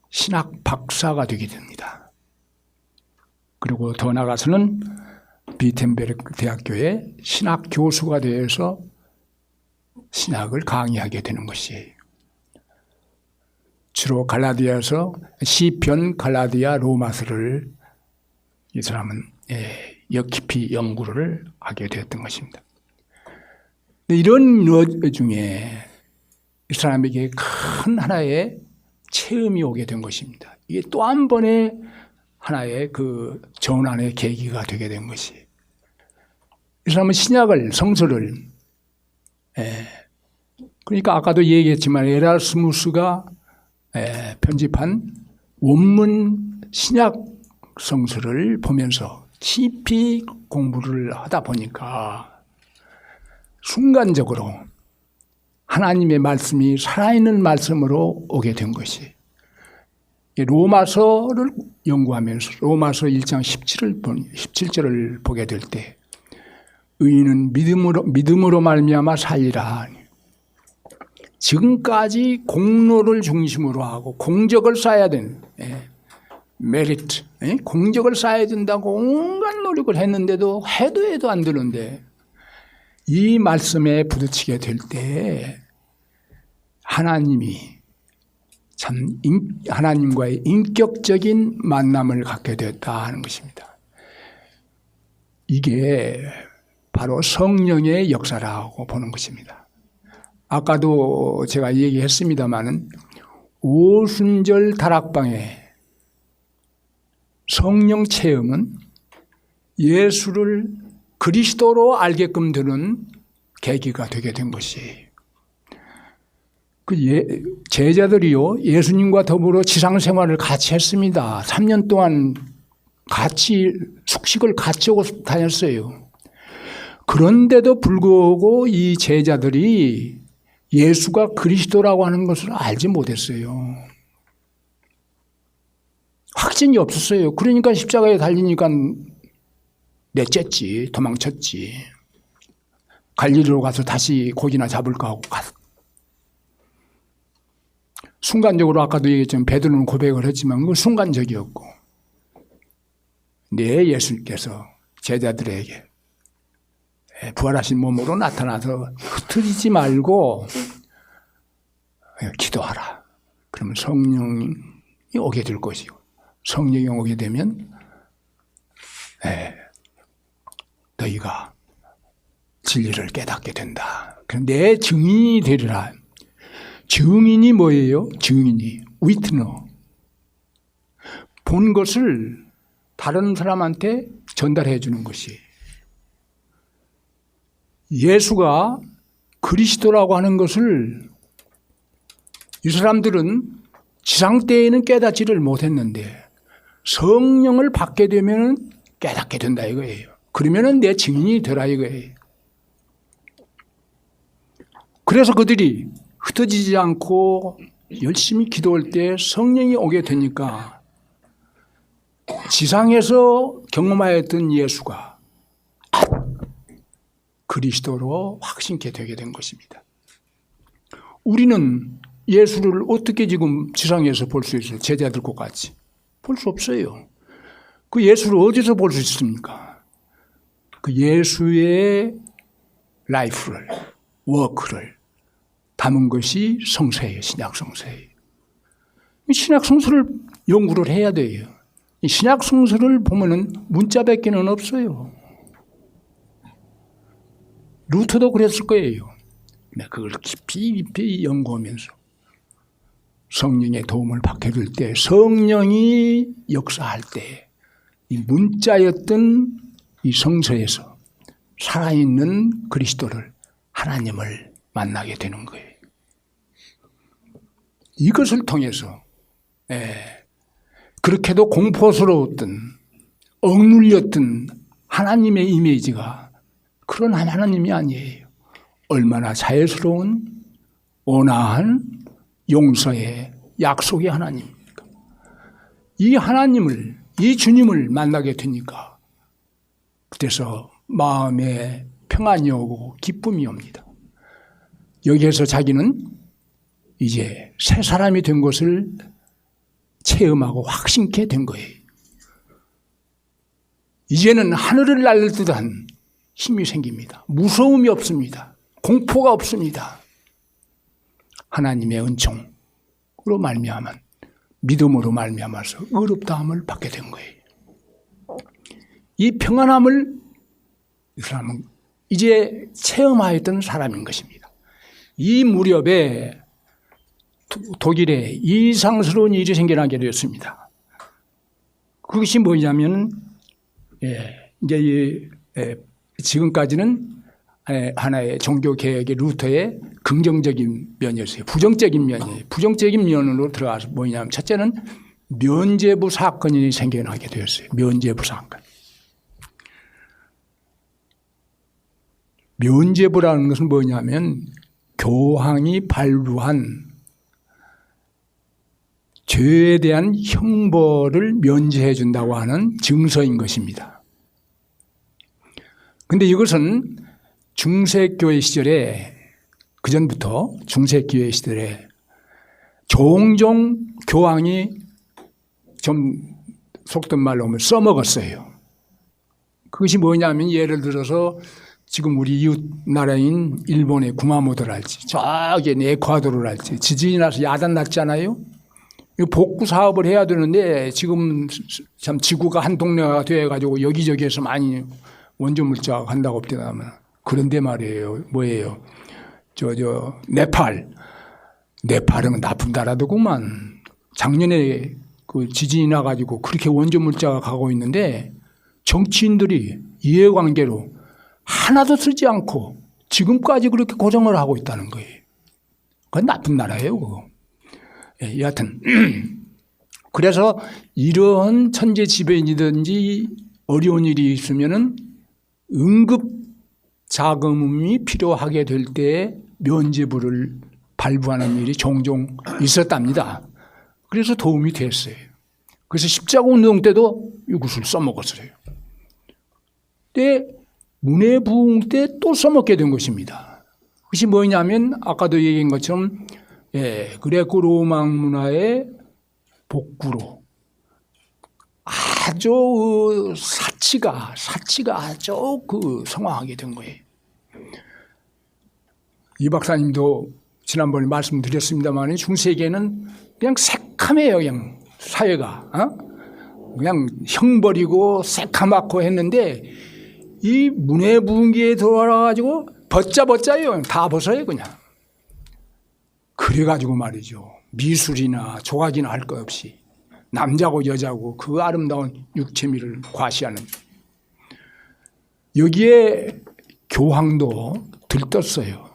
신학 박사가 되게 됩니다. 그리고 더 나아가서는 비텐베르크 대학교의 신학 교수가 되어서 신학을 강의하게 되는 것이에요. 주로 갈라디아서 시편, 갈라디아, 로마서를 이 사람은 깊이 연구를 하게 되었던 것입니다. 이런 중에 이 사람에게 큰 하나의 체험이 오게 된 것입니다. 이게 또 한 번의 하나의 그 전환의 계기가 되게 된 것이. 이 사람은 신약을, 성서를, 그러니까 아까도 얘기했지만 에라스무스가 편집한 원문 신약 성서를 보면서 깊이 공부를 하다 보니까 순간적으로 하나님의 말씀이 살아있는 말씀으로 오게 된 것이. 로마서를 연구하면서 로마서 1장 17절을 보게 될 때 의인은 믿음으로 말미암아 살리라. 지금까지 공로를 중심으로 하고 공적을 쌓아야 되는 메리트, 공적을 쌓아야 된다고 온갖 노력을 했는데도 해도 안 되는데 이 말씀에 부딪히게 될 때 하나님이 참 하나님과의 인격적인 만남을 갖게 되었다 하는 것입니다. 이게 바로 성령의 역사라고 보는 것입니다. 아까도 제가 얘기했습니다마는 오순절 다락방의 성령 체험은 예수를 그리스도로 알게끔 되는 계기가 되게 된 것이. 제자들이요, 예수님과 더불어 지상 생활을 같이 했습니다. 3년 동안 같이 숙식을 같이 하고 다녔어요. 그런데도 불구하고 이 제자들이 예수가 그리스도라고 하는 것을 알지 못했어요. 확신이 없었어요. 그러니까 십자가에 달리니까 내쫓지, 도망쳤지. 갈릴리로 가서 다시 고기나 잡을까 하고 갔어. 순간적으로 아까도 얘기했지만 베드로는 고백을 했지만 그건 순간적이었고 예수님께서 제자들에게 부활하신 몸으로 나타나서 흩어지지 말고 기도하라. 그러면 성령이 오게 될 것이고 성령이 오게 되면 너희가 진리를 깨닫게 된다. 그럼 내 증인이 되리라. 증인이 뭐예요? 증인이 위트너. 본 것을 다른 사람한테 전달해 주는 것이. 예수가 그리스도라고 하는 것을 이 사람들은 지상 때에는 깨닫지를 못했는데 성령을 받게 되면 깨닫게 된다 이거예요. 그러면은 내 증인이 되라 이거예요. 그래서 그들이 흩어지지 않고 열심히 기도할 때 성령이 오게 되니까 지상에서 경험하였던 예수가 그리스도로 확신케 되게 된 것입니다. 우리는 예수를 어떻게 지금 지상에서 볼 수 있어요? 제자들과 같이. 볼 수 없어요. 그 예수를 어디서 볼 수 있습니까? 그 예수의 라이프를, 워크를 담은 것이 성서예요. 신약 성서예요. 신약 성서를 연구를 해야 돼요. 신약 성서를 보면은 문자밖에는 없어요. 루터도 그랬을 거예요. 그걸 깊이 연구하면서 성령의 도움을 받게 될 때, 성령이 역사할 때, 이 문자였던 이 성서에서 살아있는 그리스도를, 하나님을 만나게 되는 거예요. 이것을 통해서 그렇게도 공포스러웠던, 억눌렸던 하나님의 이미지가 그런 하나님이 아니에요. 얼마나 자애스러운, 온화한, 용서의 약속의 하나님입니까? 이 하나님을, 이 주님을 만나게 되니까 그래서 마음에 평안이 오고 기쁨이 옵니다. 여기에서 자기는 이제 새 사람이 된 것을 체험하고 확신케 된 거예요. 이제는 하늘을 날릴 듯한 힘이 생깁니다. 무서움이 없습니다. 공포가 없습니다. 하나님의 은총으로 말미암은, 믿음으로 말미암아서 의롭다함을 받게 된 거예요. 이 평안함을 이 사람은 이제 체험하였던 사람인 것입니다. 이 무렵에 독일에 이상스러운 일이 생겨나게 되었습니다. 그것이 뭐냐면, 이제 지금까지는 하나의 종교개혁의 루터의 긍정적인 면이었어요. 부정적인 면이에요. 부정적인 면으로 들어가서 뭐냐면, 첫째는 면죄부 사건이 생겨나게 되었어요. 면죄부 사건. 면죄부라는 것은 뭐냐면, 교황이 발부한 죄에 대한 형벌을 면제해 준다고 하는 증서인 것입니다. 그런데 이것은 중세교회 시절에, 그전부터 중세교회 시절에 종종 교황이 좀 속된 말로 하면 써먹었어요. 그것이 뭐냐면, 예를 들어서 지금 우리 이웃 나라인 일본의 구마모토를 할지, 저기 에콰도르를 할지, 지진이 나서 야단 났잖아요. 복구 사업을 해야 되는데 지금 참 지구가 한 동네가 돼가지고 여기저기에서 많이 원조 물자가 간다고 합니다만, 그런데 말이에요. 뭐예요? 네팔은 나쁜 나라더구만. 작년에 그 지진이 나가지고 그렇게 원조 물자가 가고 있는데 정치인들이 이해관계로 하나도 쓰지 않고 지금까지 그렇게 고정을 하고 있다는 거예요. 그건 나쁜 나라예요, 그거. 여하튼 그래서 이런 천재지변이든지 어려운 일이 있으면은 응급 자금이 필요하게 될 때 면죄부를 발부하는 일이 종종 있었답니다. 그래서 도움이 됐어요. 그래서 십자가 운동 때도 이것을 써먹었어요. 때 문해부흥 때 또 써먹게 된 것입니다. 그것이 뭐냐면, 아까도 얘기한 것처럼 그레코 로마 문화의 복구로 아주 사치가 아주 성황하게 된 거예요. 이 박사님도 지난번에 말씀드렸습니다만, 중세기에는 그냥 새카매요. 그냥 사회가 그냥 형벌이고 새카맣고 했는데, 이 문해부흥기에 들어와가지고 벗자요. 다 벗어요 그냥. 그래가지고 말이죠. 미술이나 조각이나 할 것 없이 남자고 여자고 그 아름다운 육체미를 과시하는. 여기에 교황도 들떴어요.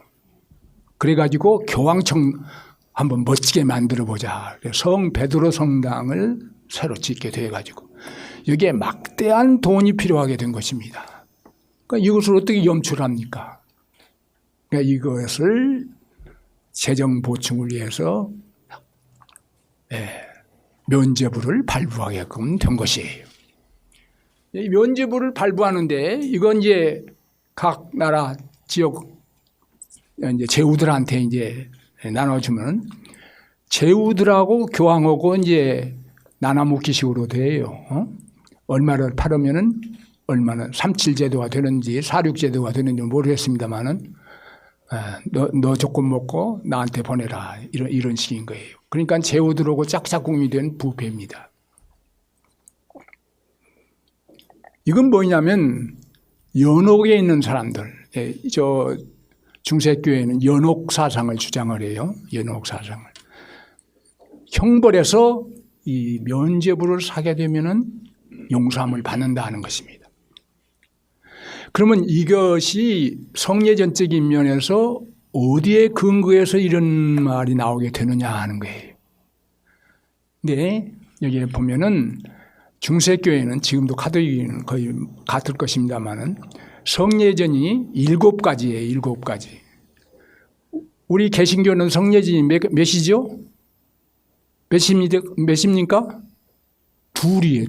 그래가지고 교황청 한번 멋지게 만들어보자. 성 베드로 성당을 새로 짓게 돼가지고 여기에 막대한 돈이 필요하게 된 것입니다. 그러니까 이것을 어떻게 염출합니까? 그러니까 이것을 재정 보충을 위해서 면죄부를 발부하게끔 된 것이에요. 이 면죄부를 발부하는데, 이건 이제 각 나라 지역 이제 제후들한테 이제 나눠주면, 제후들하고 교황하고 이제 나눠 먹기식으로 돼요. 얼마를 팔으면은 얼마나 37제도가 되는지 46제도가 되는지 모르겠습니다만은 너 조금 먹고 나한테 보내라 이런 식인 거예요. 그러니까 제후들하고 짝짝꿍이 된 부패입니다. 이건 뭐냐면 연옥에 있는 사람들, 저 중세교회는 연옥 사상을 주장을 해요. 연옥 사상을. 형벌에서 이 면죄부를 사게 되면은 용서함을 받는다 하는 것입니다. 그러면 이것이 성례전적인 면에서 어디에 근거해서 이런 말이 나오게 되느냐 하는 거예요. 근데 여기에 보면은 중세교회는 지금도 가톨릭은 거의 같을 것입니다만은 성례전이 7가지예요. 7가지. 우리 개신교는 성례전이 몇이죠? 몇입니까? 둘이에요.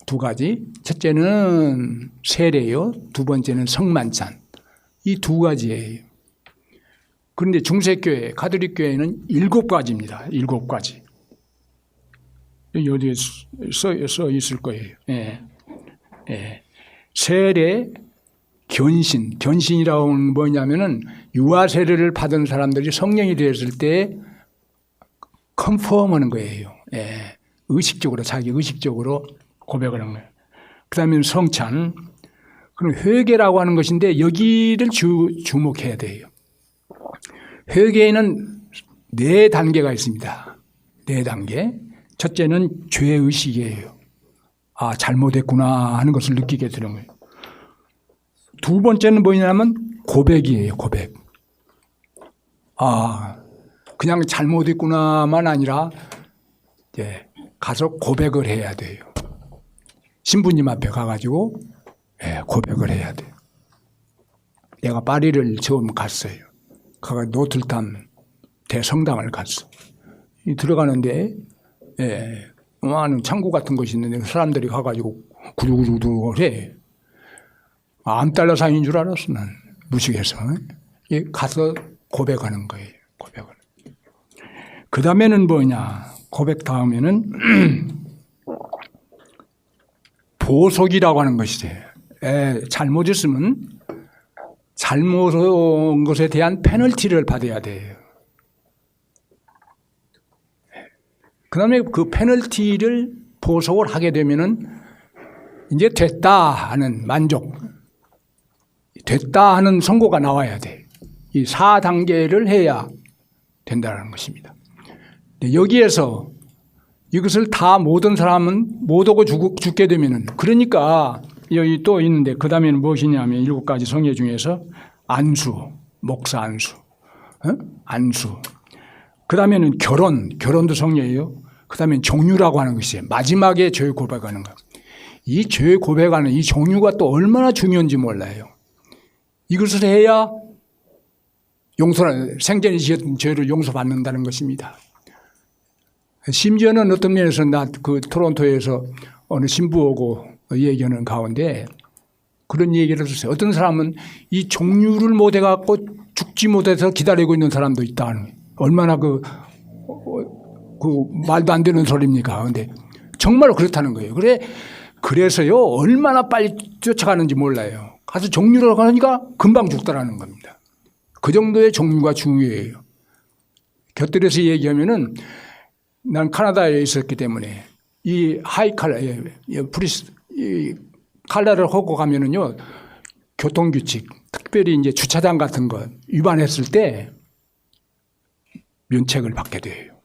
두 가지. 첫째는 세례요. 두 번째는 성만찬. 이 2가지예요. 그런데 중세교회, 가톨릭교회는 7가지입니다. 7가지. 여기에 써 있을 거예요. 예. 예. 세례, 견신. 견신이라고 하는 뭐냐면은 유아 세례를 받은 사람들이 성령이 되었을 때 컨펌하는 거예요. 예. 의식적으로, 자기 의식적으로 고백을 하는 거예요. 그 다음에 성찬. 그럼 회개라고 하는 것인데 여기를 주목해야 돼요. 회개에는 4단계가 있습니다. 4단계. 첫째는 죄의식이에요. 아, 잘못했구나 하는 것을 느끼게 되는 거예요. 두 번째는 뭐냐면 고백이에요. 고백. 아, 그냥 잘못했구나만 아니라 예, 가서 고백을 해야 돼요. 신부님 앞에 가가지고 예, 고백을 해야 돼요. 내가 파리를 처음 갔어요. 가가 노틀담 대성당을 갔어. 들어가는데 예, 많은 창고 같은 것이 있는데 사람들이 가가지고 구두구두 해. 암달러 사인인 줄 알았어 난. 무식해서. 예, 가서 고백하는 거예요. 고백을. 그 다음에는 뭐냐. 고백 다음에는 보속이라고 하는 것이지. 잘못했으면 잘못한 것에 대한 페널티를 받아야 돼요. 그 다음에 그 페널티를 보속을 하게 되면은 이제 됐다 하는 만족, 됐다 하는 선고가 나와야 돼. 이 4단계를 해야 된다는 것입니다. 여기에서 이것을 다 모든 사람은 못 오고 죽게 되면은 그러니까 여기 또 있는데 그 다음에는 무엇이냐면 7가지 성례 중에서 안수, 목사 안수, 안수. 그 다음에는 결혼도 성례예요. 그 다음에 종류라고 하는 것이에요. 마지막에 죄 고백하는 것. 이 죄 고백하는 이 종류가 또 얼마나 중요한지 몰라요. 이것을 해야 생전에 지었던 죄를 용서받는다는 것입니다. 심지어는 어떤 면에서 나 그 토론토에서 어느 신부하고 얘기하는 가운데 그런 얘기를 했어요. 어떤 사람은 이 종류를 못 해갖고 죽지 못해서 기다리고 있는 사람도 있다는 거예요. 얼마나 그 말도 안 되는 소리입니까? 근데 정말 그렇다는 거예요. 그래서요, 얼마나 빨리 쫓아가는지 몰라요. 가서 종류를 하니까 금방 죽더라는 겁니다. 그 정도의 종류가 중요해요. 곁들여서 얘기하면은 난 카나다에 있었기 때문에 이 하이칼라, 이 칼라를 하고 가면은요, 교통규칙, 특별히 이제 주차장 같은 거 위반했을 때 면책을 받게 돼요.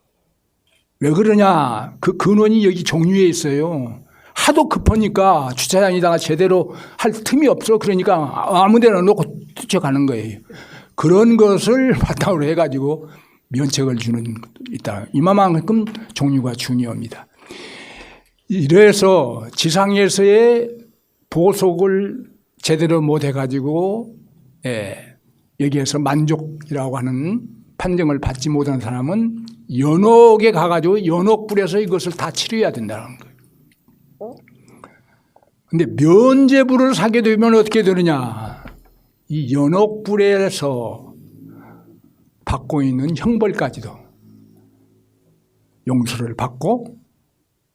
왜 그러냐? 그 근원이 여기 종류에 있어요. 하도 급하니까 주차장에다가 제대로 할 틈이 없어. 그러니까 아무 데나 놓고 쫓아가는 거예요. 그런 것을 바탕으로 해가지고 면책을 주는 것도 있다. 이만큼 종류가 중요합니다. 이래서 지상에서의 보속을 제대로 못 해가지고 여기에서 만족이라고 하는 판정을 받지 못한 사람은 연옥에 가가지고 연옥불에서 이것을 다 치료해야 된다는 거예요. 근데 면죄부를 사게 되면 어떻게 되느냐. 이 연옥불에서 받고 있는 형벌까지도 용서를 받고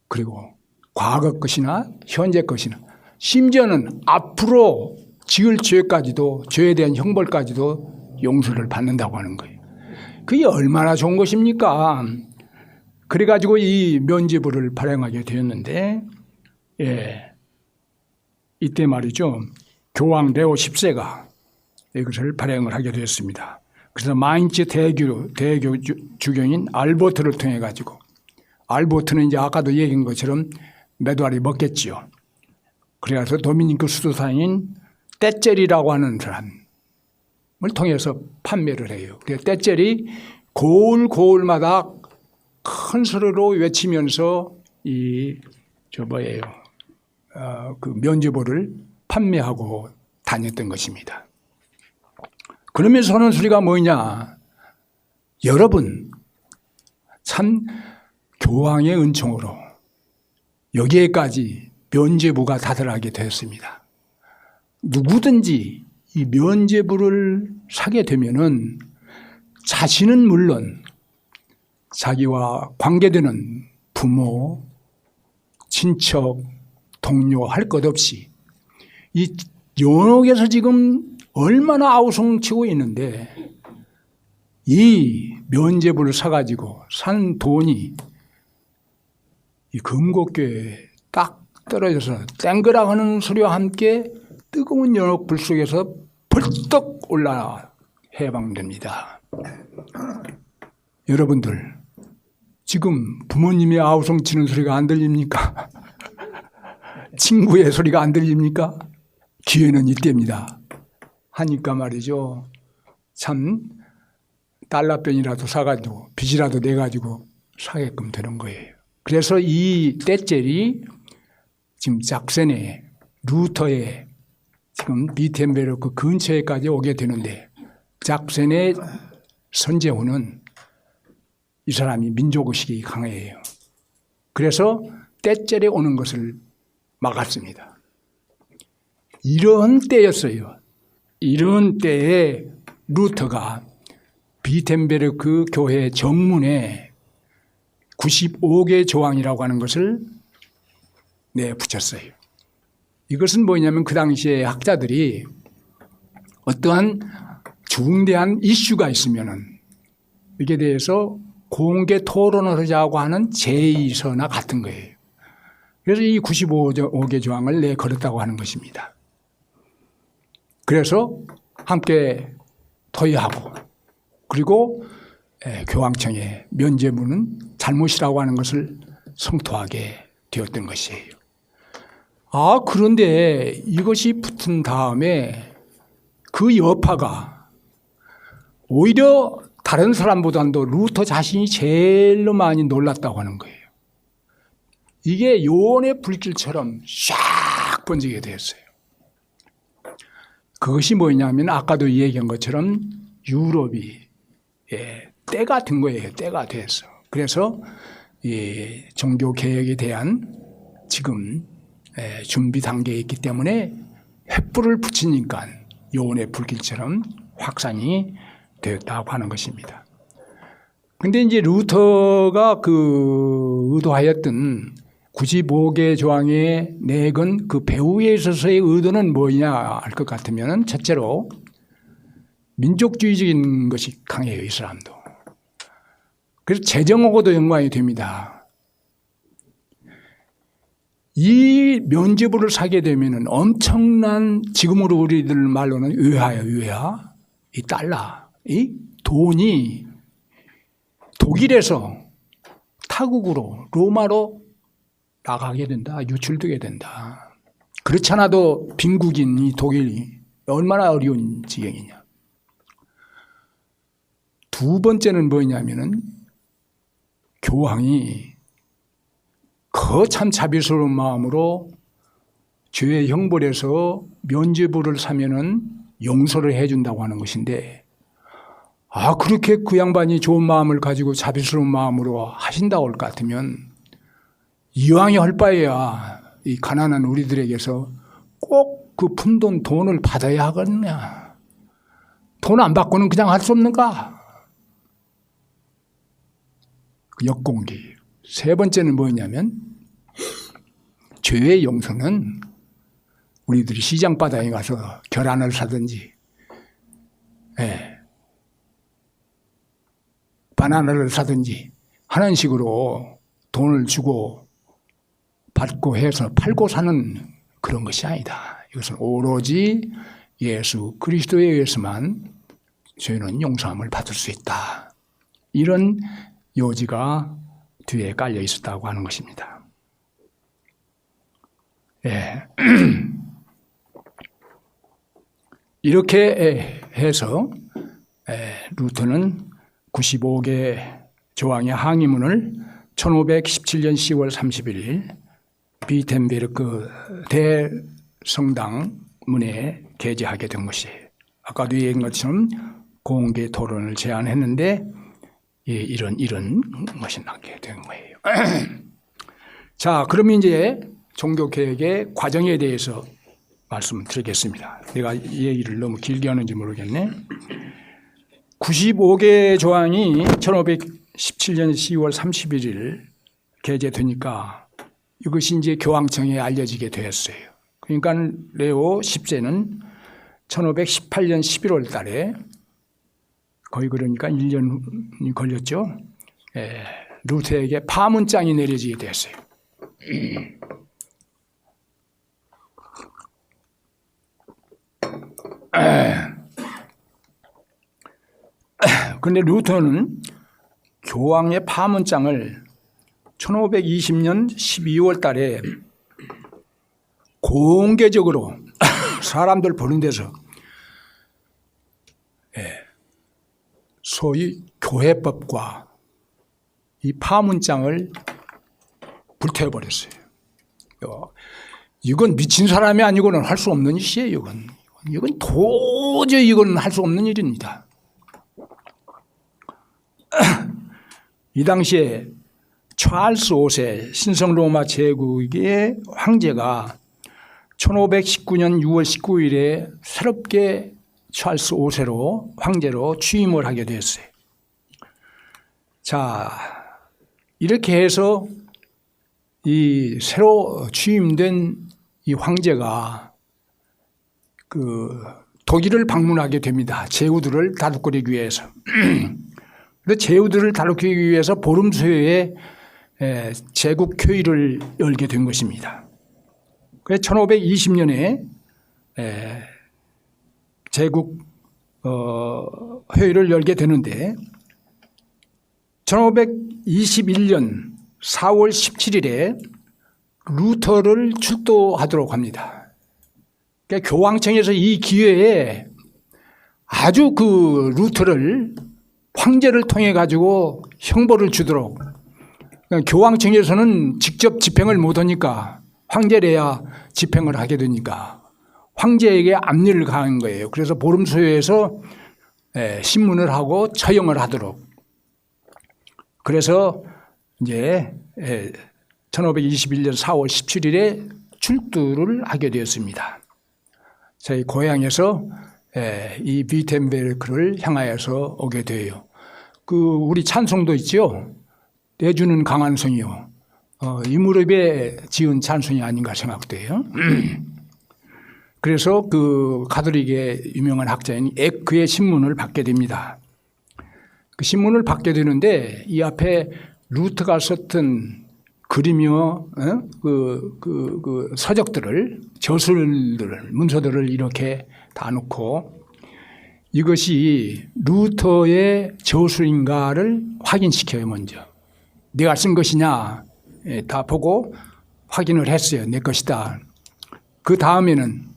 그리고 과거 것이나 현재 것이나 심지어는 앞으로 지을 죄까지도, 죄에 대한 형벌까지도 용서를 받는다고 하는 거예요. 그게 얼마나 좋은 것입니까? 그래가지고 이 면죄부를 발행하게 되었는데, 이때 말이죠. 교황 레오 10세가 이것을 발행을 하게 되었습니다. 그래서 마인츠 대교 주경인 알버트를 통해 가지고, 알버트는 이제 아까도 얘기한 것처럼 메두알이 먹겠지요. 그래서 도미니크 수도사인 떼젤이라고 하는 사람을 통해서 판매를 해요. 그래서 떼젤이 고을마다 큰 소리로 외치면서 그 면죄부를 판매하고 다녔던 것입니다. 그러면서 하는 소리가 뭐냐? 여러분, 참 교황의 은총으로 여기에까지 면죄부가 다들하게 되었습니다. 누구든지 이 면죄부를 사게 되면은 자신은 물론 자기와 관계되는 부모, 친척, 동료 할 것 없이 이 연옥에서 지금 얼마나 아우성치고 있는데 이 면죄부를 사가지고 산 돈이 이 금곡교에 딱 떨어져서 땡그락 하는 소리와 함께 뜨거운 연옥불 속에서 벌떡 올라 해방됩니다. 여러분들 지금 부모님의 아우성치는 소리가 안 들립니까? 친구의 소리가 안 들립니까? 기회는 이때입니다. 하니까 말이죠. 참 달러병이라도 사가지고 빚이라도 내가지고 사게끔 되는 거예요. 그래서 이 떼젤이 지금 작센의 루터의 지금 비텐베르크 근처에까지 오게 되는데 작센의 선제후는 이 사람이 민족의식이 강해요. 그래서 떼젤에 오는 것을 막았습니다. 이런 때였어요. 이런 때에 루터가 비텐베르크 교회 정문에 95개 조항이라고 하는 것을 내붙였어요. 이것은 뭐냐면 그 당시에 학자들이 어떠한 중대한 이슈가 있으면은 이게 대해서 공개 토론을 하자고 하는 제의서나 같은 거예요. 그래서 이 95개 조항을 내걸었다고 하는 것입니다. 그래서 함께 토의하고 그리고 교황청에 면죄부는 잘못이라고 하는 것을 성토하게 되었던 것이에요. 그런데 이것이 붙은 다음에 그 여파가 오히려 다른 사람보다도 루터 자신이 제일로 많이 놀랐다고 하는 거예요. 이게 요원의 불길처럼 샥 번지게 되었어요. 그것이 뭐냐면 아까도 얘기한 것처럼 유럽이 때가 든 거예요. 때가 됐어. 그래서 이 종교 개혁에 대한 지금 준비 단계에 있기 때문에 횃불을 붙이니까 요원의 불길처럼 확산이 되었다고 하는 것입니다. 근데 이제 루터가 의도하였던 95개 조항에 내건 그 배후에 있어서의 의도는 뭐냐 할 것 같으면 첫째로 민족주의적인 것이 강해요. 이 사람도. 그래서 재정하고도 연관이 됩니다. 이 면죄부를 사게 되면 엄청난 지금으로 우리들 말로는 의화예요. 의화. 이 달러. 이 돈이 독일에서 타국으로 로마로 나가게 된다. 유출되게 된다. 그렇지 않아도 빈국인 이 독일이 얼마나 어려운 지경이냐. 두 번째는 뭐냐면은 교황이 거참 자비스러운 마음으로 죄의 형벌에서 면죄부를 사면은 용서를 해준다고 하는 것인데 그렇게 그 양반이 좋은 마음을 가지고 자비스러운 마음으로 하신다고 할 것 같으면 이왕이 할 바에야 이 가난한 우리들에게서 꼭 그 푼돈 돈을 받아야 하겠냐. 돈 안 받고는 그냥 할 수 없는가. 역공기. 세 번째는 뭐냐면 죄의 용서는 우리들이 시장 바닥에 가서 계란을 사든지, 예, 바나나를 사든지 하는 식으로 돈을 주고 받고 해서 팔고 사는 그런 것이 아니다. 이것은 오로지 예수 그리스도에 의해서만 죄는 용서함을 받을 수 있다. 이런 요지가 뒤에 깔려 있었다고 하는 것입니다. 예. 이렇게 해서 루터는 95개 조항의 항의문을 1517년 10월 31일 비텐베르크 대성당 문에 게재하게 된 것이에요. 아까도 얘기한 것처럼 공개 토론을 제안했는데 이런 것이 나게 된 거예요. 자, 그러면 이제 종교개혁의 과정에 대해서 말씀을 드리겠습니다. 내가 얘기를 너무 길게 하는지 모르겠네. 95개 조항이 1517년 10월 31일 게재되니까 이것이 이제 교황청에 알려지게 되었어요. 그러니까 레오 10세는 1518년 11월 달에 거의 그러니까 1년이 걸렸죠. 루터에게 파문장이 내려지게 됐어요. 그런데 루터는 교황의 파문장을 1520년 12월 달에 공개적으로 사람들 보는 데서 소위 교회법과 이 파문장을 불태워버렸어요. 이건 미친 사람이 아니고는 할 수 없는 일이에요. 이건 도저히 이건 할 수 없는 일입니다. 이 당시에 찰스 5세 신성 로마 제국의 황제가 1519년 6월 19일에 새롭게 찰스 5세로 황제로 취임을 하게 되었어요. 자, 이렇게 해서 이 새로 취임된 이 황제가 독일을 방문하게 됩니다. 제후들을 다독거리기 위해서. 그런데 제후들을 다독거리기 위해서 보름소요에 제국 회의를 열게 된 것입니다. 그래서 1520년에 제국 회의를 열게 되는데 1521년 4월 17일에 루터를 출도하도록 합니다. 그러니까 교황청에서 이 기회에 아주 루터를 황제를 통해 가지고 형벌을 주도록, 그러니까 교황청에서는 직접 집행을 못하니까 황제래야 집행을 하게 되니까 황제에게 압력을 가한 거예요. 그래서 보름소요에서 신문을 하고 처형을 하도록. 그래서 이제 1521년 4월 17일에 출두를 하게 되었습니다. 저희 고향에서 이 비텐베르크를 향하여서 오게 돼요. 우리 찬송도 있죠. 내주는 강한 성이요. 이 무렵에 지은 찬송이 아닌가 생각돼요. 그래서 가톨릭의 유명한 학자인 에크의 신문을 받게 됩니다. 그 신문을 받게 되는데 이 앞에 루터가 썼던 그림이요, 서적들을, 저술들을, 문서들을 이렇게 다 놓고 이것이 루터의 저술인가를 확인시켜요, 먼저. 내가 쓴 것이냐, 다 보고 확인을 했어요. 내 것이다. 그 다음에는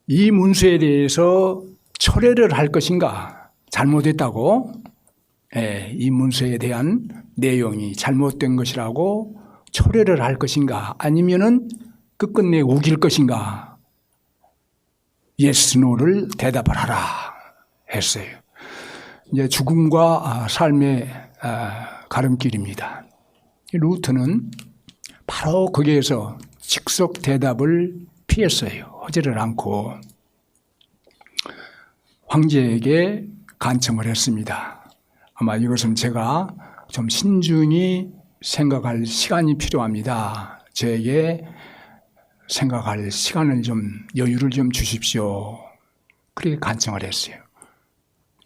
이 문서에 대해서 철회를 할 것인가, 잘못했다고, 이 문서에 대한 내용이 잘못된 것이라고 철회를 할 것인가, 아니면은 끝끝내 우길 것인가, yes, no를 대답을 하라 했어요. 이제 죽음과 삶의 가름길입니다. 루터는 바로 거기에서 즉석 대답을 피했어요. 하지를 않고 황제에게 간청을 했습니다. 아마 이것은 제가 좀 신중히 생각할 시간이 필요합니다. 저에게 생각할 시간을 좀, 여유를 좀 주십시오. 그렇게 간청을 했어요.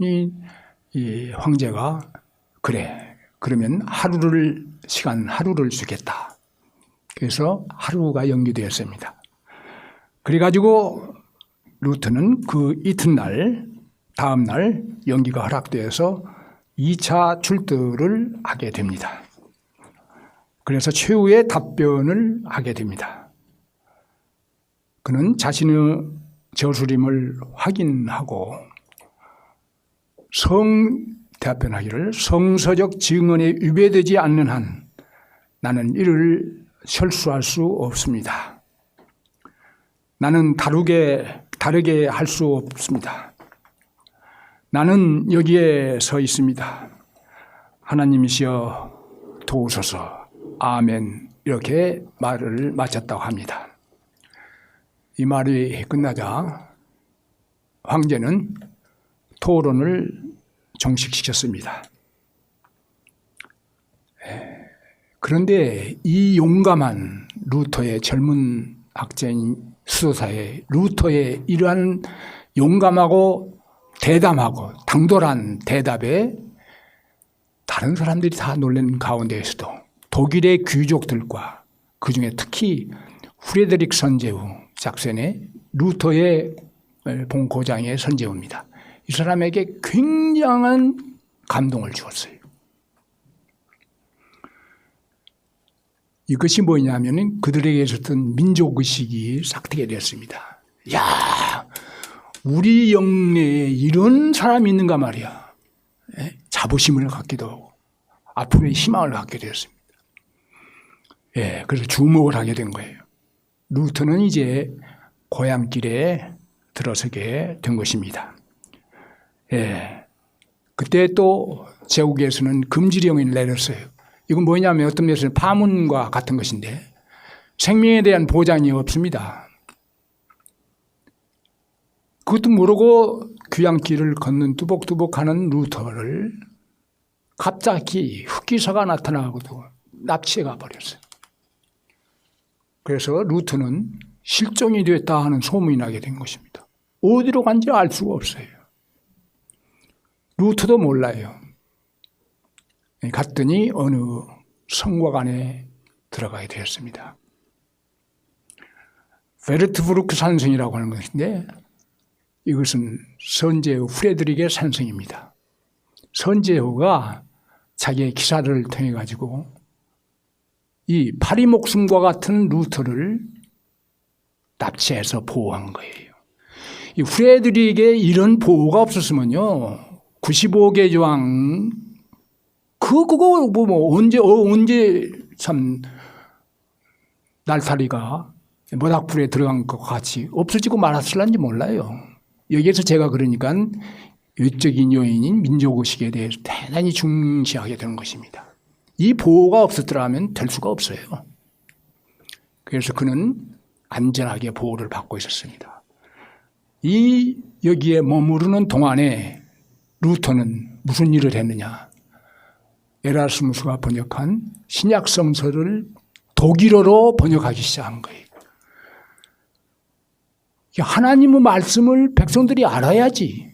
이 황제가, 그래, 그러면 하루를 주겠다. 그래서 하루가 연기되었습니다. 그래가지고 루터는 그 이튿날, 다음날 연기가 허락되어서 2차 출두를 하게 됩니다. 그래서 최후의 답변을 하게 됩니다. 그는 자신의 저술임을 확인하고 대답변하기를 성서적 증언에 위배되지 않는 한 나는 이를 설수할 수 없습니다. 나는 다르게 할 수 없습니다. 나는 여기에 서 있습니다. 하나님이시여 도우소서. 아멘. 이렇게 말을 마쳤다고 합니다. 이 말이 끝나자 황제는 토론을 종식시켰습니다. 그런데 이 용감한 루터의 젊은 학자인 수도사의 루터의 이러한 용감하고 대담하고 당돌한 대답에 다른 사람들이 다 놀란 가운데에서도 독일의 귀족들과 그중에 특히 프레데릭 선제우 작센의 루터의 본고장의 선제우입니다. 이 사람에게 굉장한 감동을 주었어요. 이것이 뭐냐면 그들에게 있었던 민족의식이 싹트게 되었습니다. 야, 우리 영내에 이런 사람이 있는가 말이야. 자부심을 갖기도 하고 앞으로의 희망을 갖게 되었습니다. 그래서 주목을 하게 된 거예요. 루터는 이제 고향길에 들어서게 된 것입니다. 그때 또 제국에서는 금지령을 내렸어요. 이건 뭐냐면 어떤 면에서는 파문과 같은 것인데 생명에 대한 보장이 없습니다. 그것도 모르고 귀향길을 걷는 뚜벅뚜벅하는 루터를 갑자기 흑기사가 나타나고도 납치해 가버렸어요. 그래서 루터는 실종이 됐다 하는 소문이 나게 된 것입니다. 어디로 간지 알 수가 없어요. 루터도 몰라요. 갔더니 어느 성곽안에 들어가게 되었습니다. 베르트부르크 산성이라고 하는 것인데 이것은 선제후 프레드릭의 산성입니다. 선제후가 자기의 기사를 통해 가지고 이 파리 목숨과 같은 루터를 납치해서 보호한 거예요. 이 프레드릭의 이런 보호가 없었으면요 95개 조항 그거 언제 참 날타리가 모닥불에 들어간 것 같이 없어지고 말았을런지 몰라요. 여기에서 제가 그러니까 외적인 요인인 민족의식에 대해서 대단히 중시하게 되는 것입니다. 이 보호가 없었더라면 될 수가 없어요. 그래서 그는 안전하게 보호를 받고 있었습니다. 여기에 머무르는 동안에 루터는 무슨 일을 했느냐. 에라스무스가 번역한 신약성서를 독일어로 번역하기 시작한 거예요. 하나님의 말씀을 백성들이 알아야지.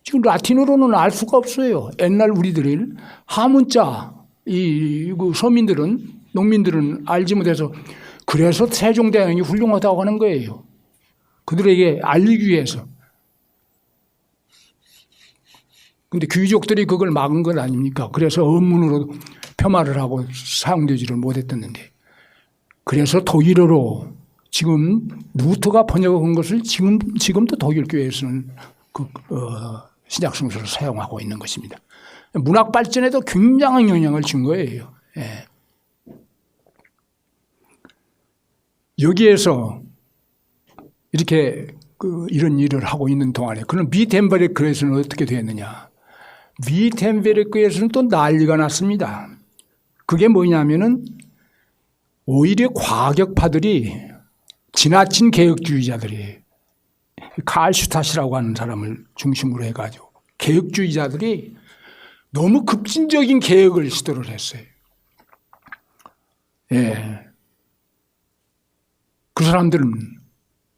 지금 라틴어로는 알 수가 없어요. 옛날 우리들이 하문자, 서민들은, 농민들은 알지 못해서 그래서 세종대왕이 훌륭하다고 하는 거예요. 그들에게 알리기 위해서. 근데 귀족들이 그걸 막은 건 아닙니까? 그래서 언문으로 폄하를 하고 사용되지를 못했었는데. 그래서 독일어로 지금 루터가 번역한 것을 지금도 독일 교회에서는 신약성서를 사용하고 있는 것입니다. 문학 발전에도 굉장한 영향을 준 거예요. 여기에서 이렇게 이런 일을 하고 있는 동안에 그는 비텐베르크에서는 어떻게 됐느냐. 비텐베르크에서는 또 난리가 났습니다. 그게 뭐냐면은 오히려 과격파들이 지나친 개혁주의자들이 칼 슈타시라고 하는 사람을 중심으로 해가지고 개혁주의자들이 너무 급진적인 개혁을 시도를 했어요. 예. 그 사람들은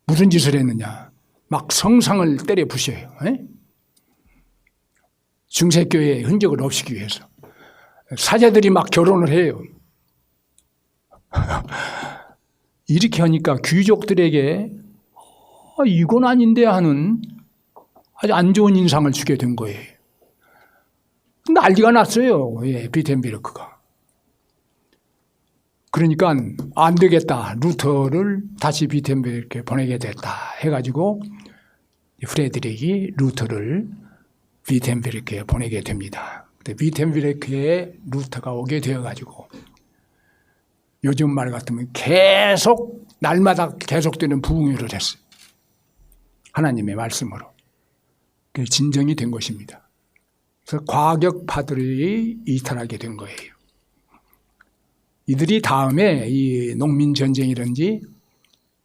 무슨 짓을 했느냐. 막 성상을 때려 부셔요. 예? 중세교회의 흔적을 없애기 위해서. 사제들이 막 결혼을 해요. 이렇게 하니까 귀족들에게 이건 아닌데 하는 아주 안 좋은 인상을 주게 된 거예요. 난리가 났어요. 예, 비텐베르크가. 그러니까 안 되겠다. 루터를 다시 비텐베르크에 보내게 됐다 해가지고 프레드릭이 루터를 비텐베르크에 보내게 됩니다. 비텐베르크에 루터가 오게 되어가지고 요즘 말 같으면 계속 날마다 계속되는 부흥회를 했어요. 하나님의 말씀으로. 그게 진정이 된 것입니다. 그래서 과격파들이 이탈하게 된 거예요. 이들이 다음에 이 농민전쟁이든지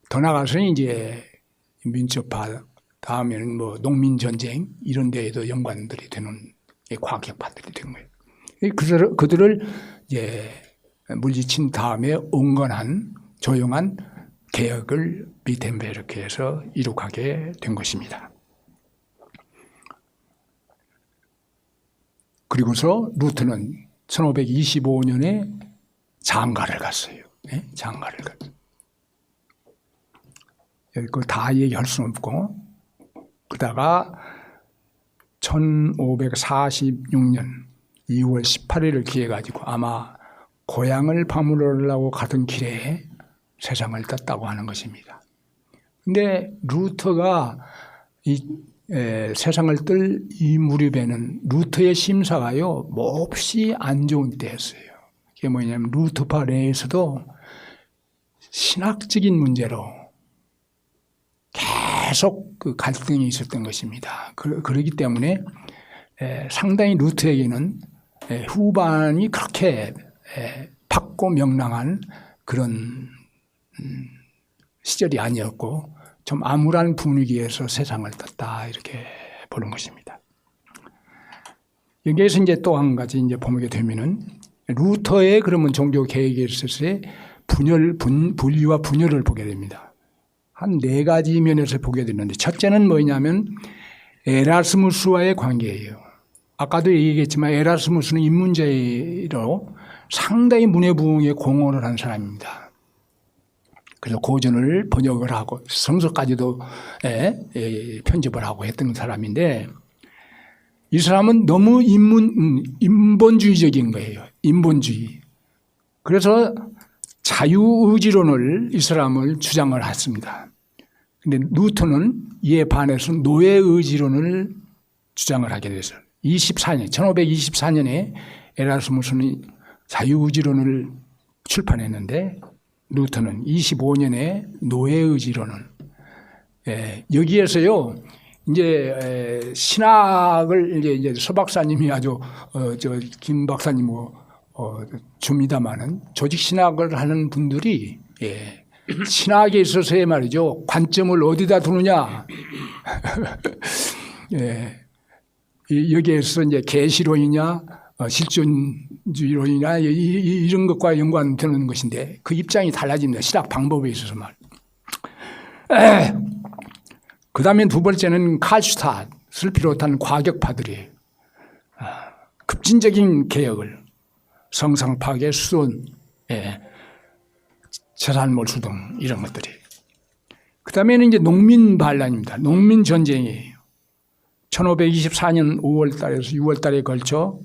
더 나가서는 이제 민초파 다음에는 뭐 농민전쟁 이런 데에도 연관들이 되는 과격파들이 된 거예요. 그들을 이제 물리친 다음에 온건한 조용한 개혁을 비텐베르크에서 이룩하게 된 것입니다. 그리고서 루터는 1525년에 장가를 갔어요. 네? 장가를 갔어요. 그거 다 얘기할 수는 없고 그러다가 1546년 2월 18일을 기해 가지고 아마 고향을 방문하려고 가던 길에 세상을 떴다고 하는 것입니다. 근데 루터가 세상을 뜰 이 무렵에는 루터의 심사가요 몹시 안 좋은 때였어요. 그게 뭐냐면 루터파 내에서도 신학적인 문제로 계속 그 갈등이 있었던 것입니다. 그렇기 때문에 상당히 루터에게는 후반이 그렇게 밝고 명랑한 그런 시절이 아니었고 좀 암울한 분위기에서 세상을 떴다 이렇게 보는 것입니다. 여기에서 이제 또 한 가지 이제 보게 되면은 루터의 그러면 종교 개혁에 있어서의 분리와 분열을 보게 됩니다. 한 4가지 면에서 보게 되는데 첫째는 뭐냐면 에라스무스와의 관계예요. 아까도 얘기했지만 에라스무스는 인문제로 상당히 문해부흥에 공헌을 한 사람입니다. 그래서 고전을 번역을 하고 성서까지도 편집을 하고 했던 사람인데 이 사람은 너무 인본주의적인 거예요. 인본주의. 그래서 자유의지론을 이 사람을 주장을 했습니다. 그런데 루터는 이에 반해서 노예의지론을 주장을 하게 됐어요. 1524년에 에라스무스는 자유의지론을 출판했는데 루터는 25년에 노예의지론을 여기에서요 이제 신학을 이제 서 박사님이 아주 김 박사님하고 줍니다마는 조직 신학을 하는 분들이 신학에 있어서의 말이죠 관점을 어디다 두느냐 여기에서 이제 계시론이냐 실존주의론이냐 이런 것과 연관되는 것인데 그 입장이 달라집니다. 신학 방법에 있어서 말. 그 다음에 두 번째는 칼슈탓을 비롯한 과격파들이 급진적인 개혁을 성상 파괴, 수돈, 재산 몰수 등 이런 것들이. 그 다음에는 이제 농민 반란입니다. 농민 전쟁이에요. 1524년 5월 달에서 6월 달에 걸쳐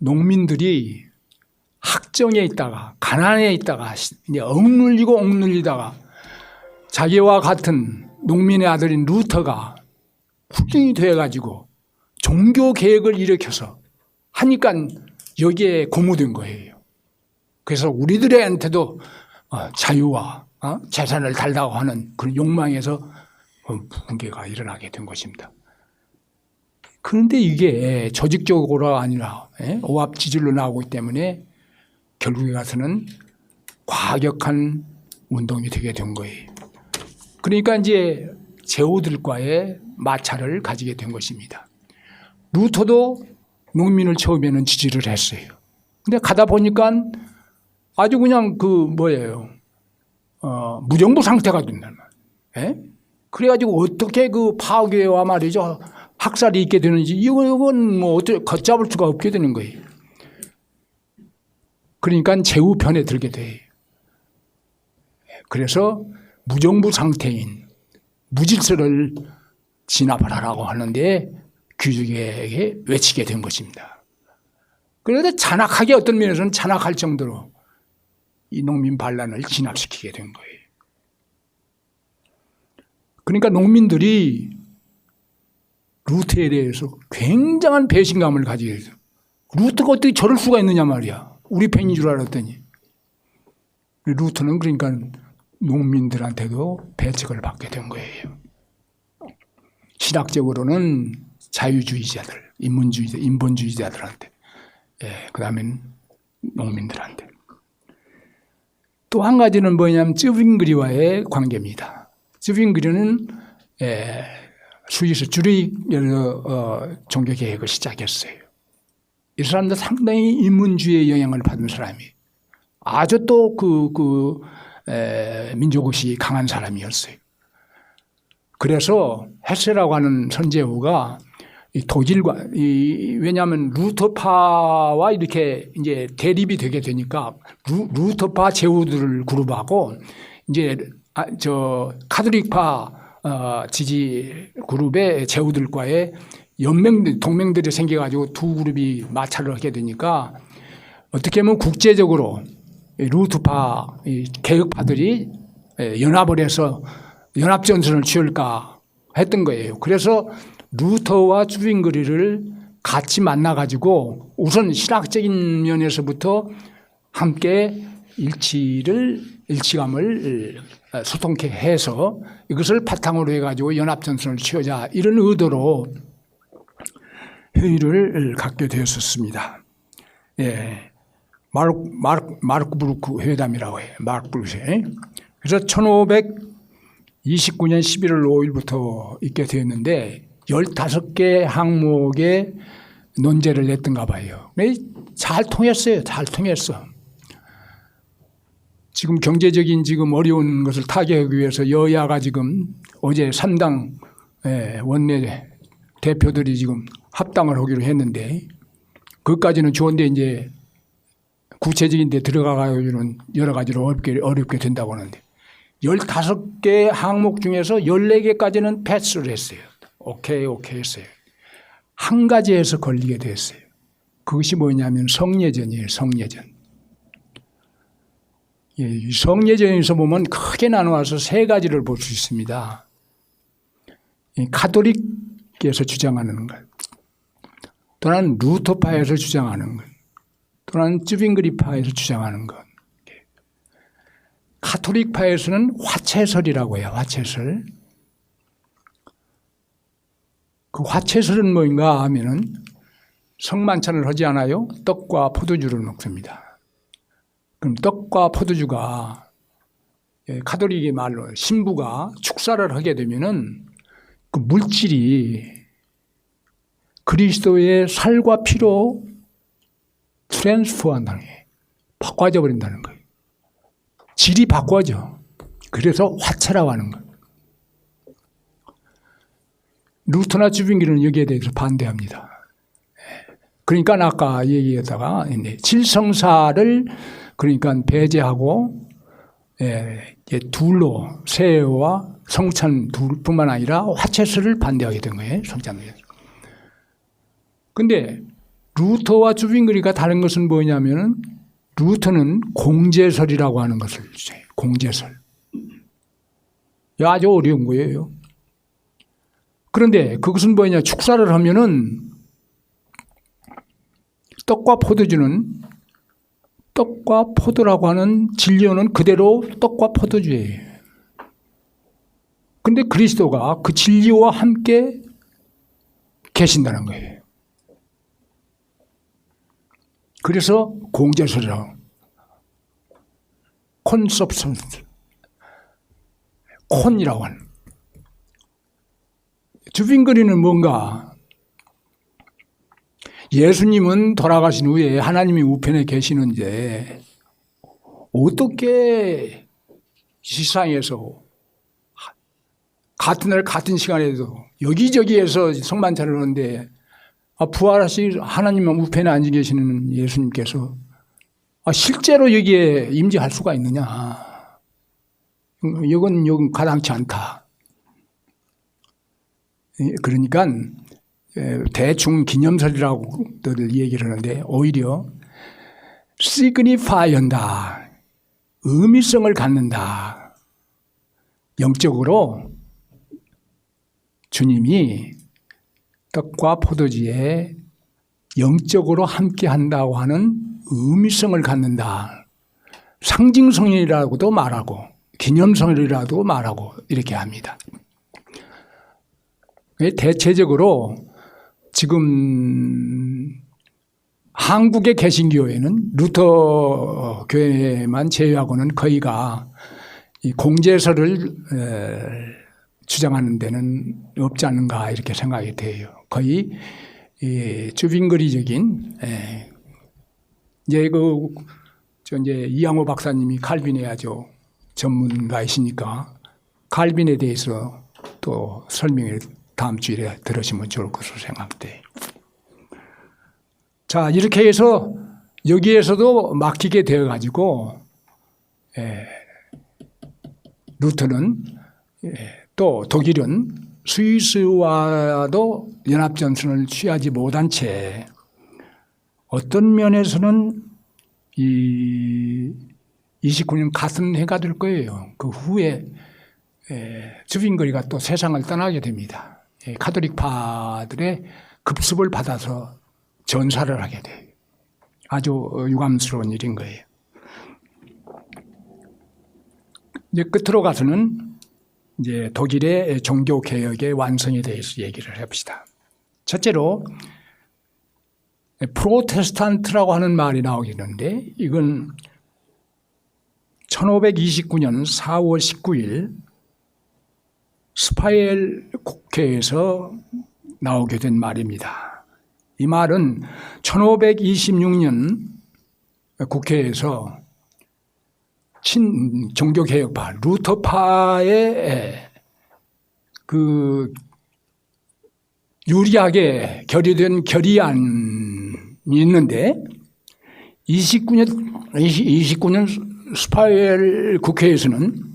농민들이 학정에 있다가 가난에 있다가 이제 억눌리다가 자기와 같은 농민의 아들인 루터가 훌륭이 되어가지고 종교 개혁을 일으켜서 하니까 여기에 고무된 거예요. 그래서 우리들한테도 자유와 재산을 달라고 하는 그런 욕망에서 붕괴가 일어나게 된 것입니다. 그런데 이게 조직적으로 아니라 오합지졸로 나오기 때문에 결국에 가서는 과격한 운동이 되게 된 거예요. 그러니까 이제 제후들과의 마찰을 가지게 된 것입니다. 루터도 농민을 처음에는 지지를 했어요. 근데 가다 보니까 아주 그냥 무정부 상태가 된단 말이에요. 예? 그래가지고 어떻게 그 파괴와 말이죠. 학살이 있게 되는지 이건 뭐 어떻게 걷잡을 수가 없게 되는 거예요. 그러니까 제후편에 들게 돼요. 그래서 무정부 상태인 무질서를 진압하라고 하는데 귀족에게 외치게 된 것입니다. 그런데 잔악하게 어떤 면에서는 잔악할 정도로 이 농민 반란을 진압시키게 된 거예요. 그러니까 농민들이 루터에 대해서 굉장한 배신감을 가지게 돼요. 루터가 어떻게 저럴 수가 있느냐 말이야. 우리 팬인 줄 알았더니. 루터는 그러니까 농민들한테도 배척을 받게 된 거예요. 신학적으로는 자유주의자들, 인본주의자들한테, 그 다음엔 농민들한테. 또 한 가지는 뭐냐면 쯔빙그리와의 관계입니다. 쯔빙그리는 스위스 주리히에서 종교 개혁을 시작했어요. 이 사람도 상당히 인문주의의 영향을 받은 사람이 아주 또 민족의식이 강한 사람이었어요. 그래서 헤세라고 하는 선제후가 독일과 왜냐하면 루터파와 이렇게 이제 대립이 되게 되니까 루터파 제후들을 그룹하고 이제 카톨릭파 지지 그룹의 제후들과의 동맹들이 생겨가지고 두 그룹이 마찰을 하게 되니까 어떻게 보면 국제적으로 루터파 개혁파들이 연합을 해서 연합전선을 취할까 했던 거예요. 그래서 루터와 쯔빙그리를 같이 만나가지고 우선 신학적인 면에서부터 함께 일치감을 소통케 해서 이것을 바탕으로 해가지고 연합전선을 취하자 이런 의도로 회의를 갖게 되었었습니다. 예. 마르크부르크 회담이라고 해요. 마르크부르크. 그래서 1529년 11월 5일부터 있게 되었는데 15개 항목의 논제를 냈던가 봐요. 잘 통했어요. 잘 통했어. 지금 경제적인 어려운 것을 타개하기 위해서 여야가 지금 어제 3당 원내 대표들이 지금 합당을 하기로 했는데 그것까지는 좋은데 이제 구체적인 데 들어가가지고는 여러 가지로 어렵게 된다고 하는데 15개 항목 중에서 14개까지는 패스를 했어요. 오케이 했어요. 한 가지에서 걸리게 됐어요. 그것이 뭐냐면 성례전이에요. 성례전. 이 성례전에서 보면 크게 나누어서 세 가지를 볼 수 있습니다. 카톨릭에서 주장하는 것, 또는 루터파에서 주장하는 것, 또는 쯔빙그리파에서 주장하는 것. 카톨릭파에서는 화채설이라고 해요. 화채설. 그 화채설은 뭐인가 하면은 성만찬을 하지 않아요? 떡과 포도주를 먹습니다. 그럼 떡과 포도주가 카톨릭의 말로 신부가 축사를 하게 되면은 그 물질이 그리스도의 살과 피로 트랜스포한다는 게 바꿔져 버린다는 거예요. 질이 바꿔져. 그래서 화채라고 하는 거예요. 루터나 쯔빙그리는 여기에 대해서 반대합니다. 그러니까 아까 얘기했다가 칠성사를 그러니까 배제하고 둘로 세례와 성찬 둘뿐만 아니라 화채설을 반대하게 된 거예요. 성찬을. 근데 루터와 쯔빙그리가 다른 것은 뭐냐면은 루터는 공제설이라고 하는 것을 주장해요. 공제설. 아주 어려운 거예요. 그런데 그것은 뭐냐? 축사를 하면은 떡과 포도라고 하는 진료는 그대로 떡과 포도주예요. 근데 그리스도가 그 진리와 함께 계신다는 거예요. 그래서 공제설이라고 콘섭션스 콘이라고 하는 쯔빙그리는 뭔가 예수님은 돌아가신 후에 하나님이 우편에 계시는데 어떻게 세상에서 같은 날 같은 시간에도 여기저기에서 성만찬을 하는데 부활하신 하나님은 우편에 앉아 계시는 예수님께서 실제로 여기에 임재할 수가 있느냐. 이건 가당치 않다. 그러니까 대충 기념설이라고들 얘기를 하는데 오히려 시그니파이한다. 의미성을 갖는다. 영적으로 주님이 떡과 포도주에 영적으로 함께 한다고 하는 의미성을 갖는다. 상징성이라고도 말하고 기념성이라도 말하고 이렇게 합니다. 대체적으로 지금 한국의 개신교회는 루터 교회만 제외하고는 거의가 이 공제설을 주장하는 데는 없지 않는가 이렇게 생각이 돼요. 거의 주빙거리적인 이제 이제 이양호 박사님이 칼빈에 아주 전문가이시니까 칼빈에 대해서 또 설명을 다음 주에 들으시면 좋을 것으로 생각돼요. 자, 이렇게 해서 여기에서도 막히게 되어가지고 루터는 또 독일은 스위스와도 연합전선을 취하지 못한 채 어떤 면에서는 이 29년 같은 해가 될 거예요. 그 후에 주빙거리가 또 세상을 떠나게 됩니다. 카톨릭파들의 급습을 받아서 전사를 하게 돼요. 아주 유감스러운 일인 거예요. 이제 끝으로 가서는 이제 독일의 종교 개혁의 완성에 대해서 얘기를 해봅시다. 첫째로 프로테스탄트라고 하는 말이 나오겠는데 이건 1529년 4월 19일 스파이엘 국회에서 나오게 된 말입니다. 이 말은 1526년 국회에서 친종교개혁파, 루터파의 그 유리하게 결의된 결의안이 있는데 29년 스파이엘 국회에서는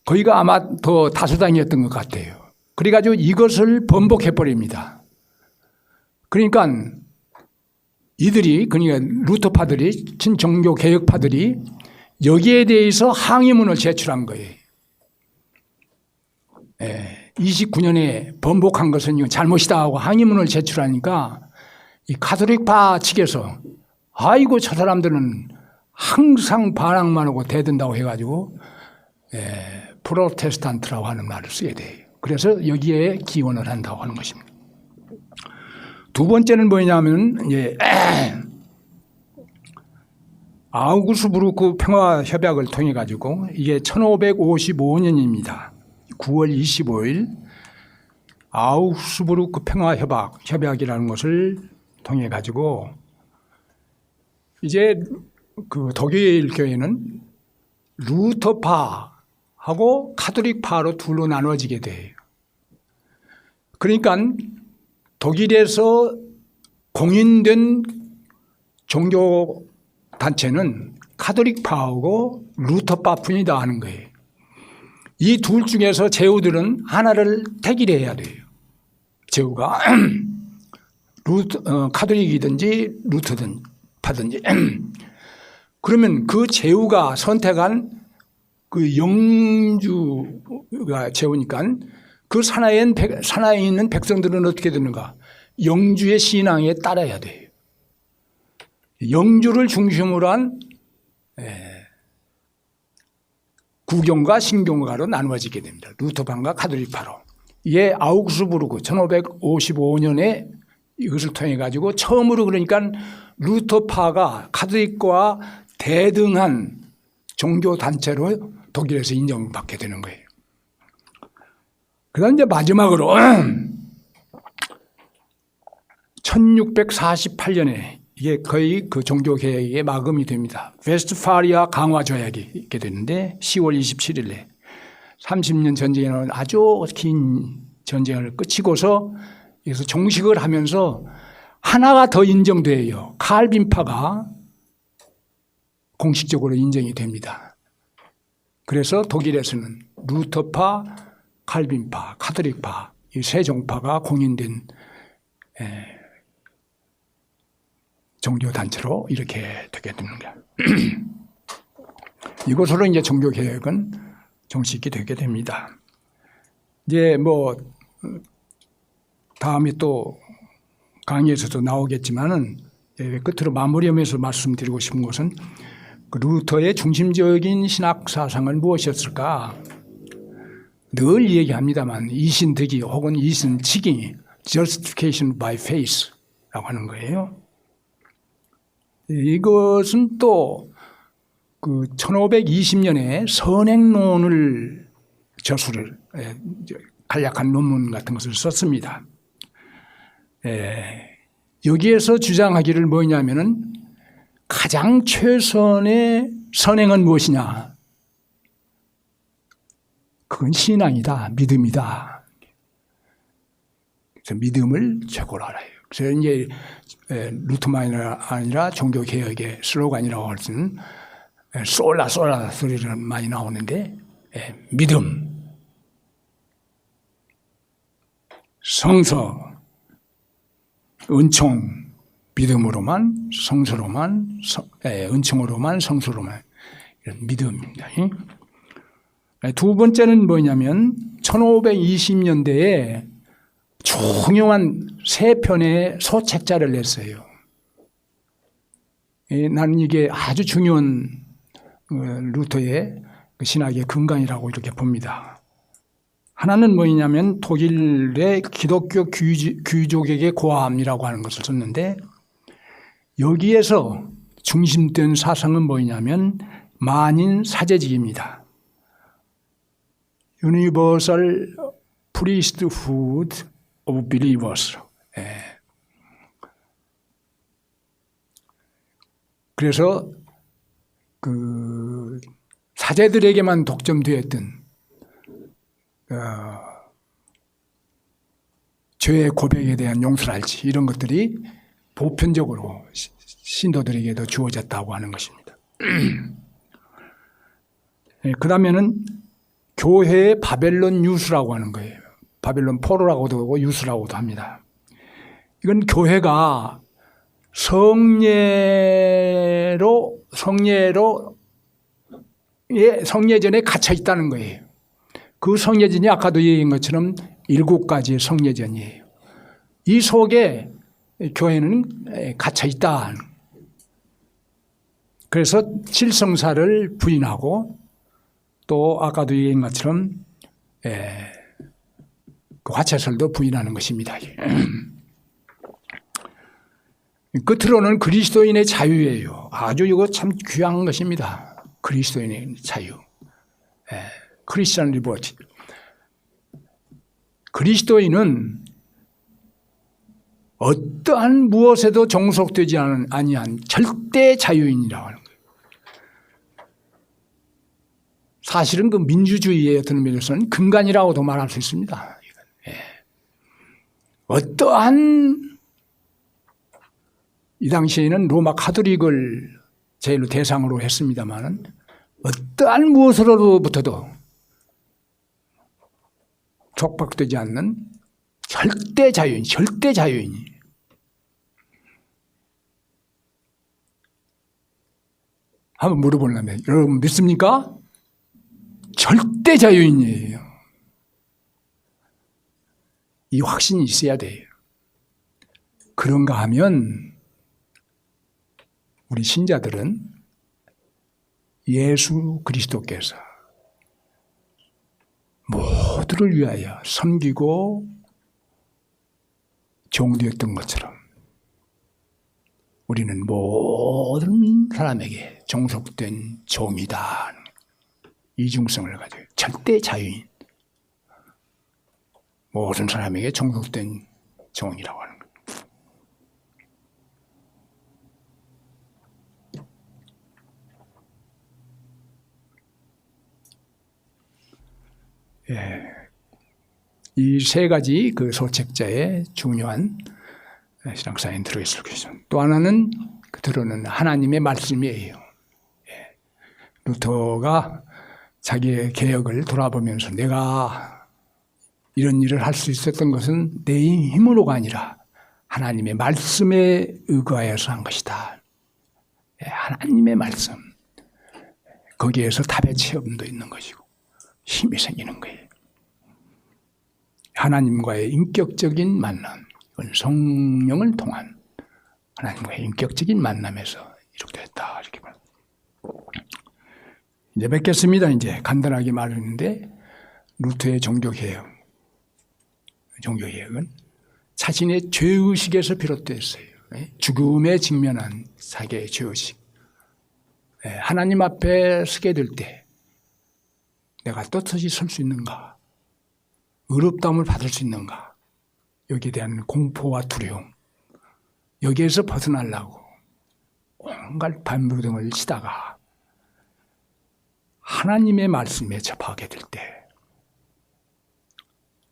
거기가 아마 더 다수당이었던 것 같아요. 그래가지고 이것을 번복해버립니다. 그러니까 그러니까 루터파들이, 친종교개혁파들이 여기에 대해서 항의문을 제출한 거예요. 29년에 번복한 것은 이건 잘못이다 하고 항의문을 제출하니까 이 카톨릭파 측에서 아이고 저 사람들은 항상 반항만 하고 대든다고 해가지고 프로테스탄트라고 하는 말을 쓰게 돼요. 그래서 여기에 기원을 한다고 하는 것입니다. 두 번째는 뭐냐면 아우구스부르크 평화협약을 통해 가지고 이게 1555년입니다. 9월 25일 아우구스부르크 평화협약이라는 것을 통해 가지고 이제 그 독일 교회는 루터파하고 카톨릭파로 둘로 나눠지게 돼요. 그러니까 독일에서 공인된 종교 단체는 카톨릭파하고 루터파뿐이다 하는 거예요. 이 둘 중에서 제후들은 하나를 택일해야 돼요. 제후가 카톨릭이든지 루터파든지 그러면 그 제후가 선택한 그 영주가 제후니까 그 산하에 있는 백성들은 어떻게 되는가? 영주의 신앙에 따라야 돼요. 영주를 중심으로 한 구경과 신경과로 나누어지게 됩니다. 루터파과 카톨릭파로. 이게 아우구스부르크 1555년에 이것을 통해 가지고 처음으로 그러니까 루터파가 카톨릭과 대등한 종교 단체로 독일에서 인정받게 되는 거예요. 그다음 이제 마지막으로 1648년에 이게 거의 그 종교개혁의 마감이 됩니다. 웨스트파리아 강화 조약이 있게 되는데 10월 27일에 30년 전쟁에는 아주 긴 전쟁을 끝이고서 여기서 종식을 하면서 하나가 더 인정돼요. 칼빈파가 공식적으로 인정이 됩니다. 그래서 독일에서는 루터파, 칼빈파, 카톨릭파 이 세 종파가 공인된 종교단체로 이렇게 되게 됩니다. 이것으로 이제 종교개혁은 정식이 되게 됩니다. 이제 뭐 다음에 또 강의에서도 나오겠지만은 끝으로 마무리하면서 말씀드리고 싶은 것은 그 루터의 중심적인 신학 사상은 무엇이었을까? 늘 얘기합니다만 이신득이 혹은 이신칙이 justification by faith라고 하는 거예요. 이것은 또 그 1520년에 선행론을 저수를 간략한 논문 같은 것을 썼습니다. 여기에서 주장하기를 뭐냐면은 가장 최선의 선행은 무엇이냐? 그건 신앙이다, 믿음이다. 그래서 믿음을 최고로 알아요. 그래서 이제 루터만이 아니라 종교개혁의 슬로건이라고 할 수는 쏠라 소리는 많이 나오는데 믿음, 성서, 은총, 믿음으로만, 성서로만, 은총으로만, 성서로만 이런 믿음입니다. 두 번째는 뭐냐면 1520년대에 중요한 세 편의 소책자를 냈어요. 나는 이게 아주 중요한 루터의 신학의 근간이라고 이렇게 봅니다. 하나는 뭐냐면 독일의 기독교 귀족에게 고함이라고 하는 것을 썼는데 여기에서 중심된 사상은 뭐냐면 만인 사제직입니다. Universal Priesthood of Believers. 그래서 그 사제들에게만 독점되었던 죄의 고백에 대한 용서랄지 이런 것들이 보편적으로 신도들에게도 주어졌다고 하는 것입니다. 그 다음에는 교회의 바벨론 유수라고 하는 거예요. 바벨론 포로라고도 하고 유수라고도 합니다. 이건 교회가 성례전에 갇혀 있다는 거예요. 그 성례전이 아까도 얘기한 것처럼 7가지의 성례전이에요. 이 속에 교회는 갇혀 있다. 그래서 칠성사를 부인하고 또 아까도 얘기한 것처럼 그 화채설도 부인하는 것입니다. 끝으로는 그리스도인의 자유예요. 아주 이거 참 귀한 것입니다. 그리스도인의 자유. 크리스천 리버티. 그리스도인은 어떠한 무엇에도 종속되지 아니한 절대 자유인이라고 하는 거예요. 사실은 그 민주주의의 어떤 면에서는 근간이라고도 말할 수 있습니다. 어떠한 이 당시에는 로마 카톨릭을 제일로 대상으로 했습니다만 어떠한 무엇으로부터도 촉박되지 않는 절대 자유인, 절대 자유인이. 한번 물어보려면 여러분 믿습니까? 절대 자유인이에요. 이 확신이 있어야 돼요. 그런가 하면 우리 신자들은 예수 그리스도께서 모두를 위하여 섬기고 종되었던 것처럼 우리는 모든 사람에게 종속된 종이다. 이중성을 가져요. 절대 자유인. 모든 사람에게 종속된 종이라고 하는 거예요. 이 세 가지 그 소책자의 중요한 신앙사에 들어있을 것이죠. 또 하나는 그대로는 하나님의 말씀이에요. 루터가 자기의 개혁을 돌아보면서 내가 이런 일을 할 수 있었던 것은 내 힘으로가 아니라 하나님의 말씀에 의거하여서 한 것이다. 하나님의 말씀. 거기에서 답의 체험도 있는 것이고 힘이 생기는 거예요. 하나님과의 인격적인 만남, 성령을 통한 하나님과의 인격적인 만남에서 이룩됐다. 이렇게 말합니다. 이제 맺겠습니다. 이제 간단하게 말했는데 루터의 종교개혁은 자신의 죄의식에서 비롯됐어요. 죽음에 직면한 자기의 죄의식. 하나님 앞에 서게 될 때 내가 떳떳이 설 수 있는가? 의롭다움을 받을 수 있는가? 여기에 대한 공포와 두려움. 여기에서 벗어나려고 온갖 발버둥을 치다가 하나님의 말씀에 접하게 될 때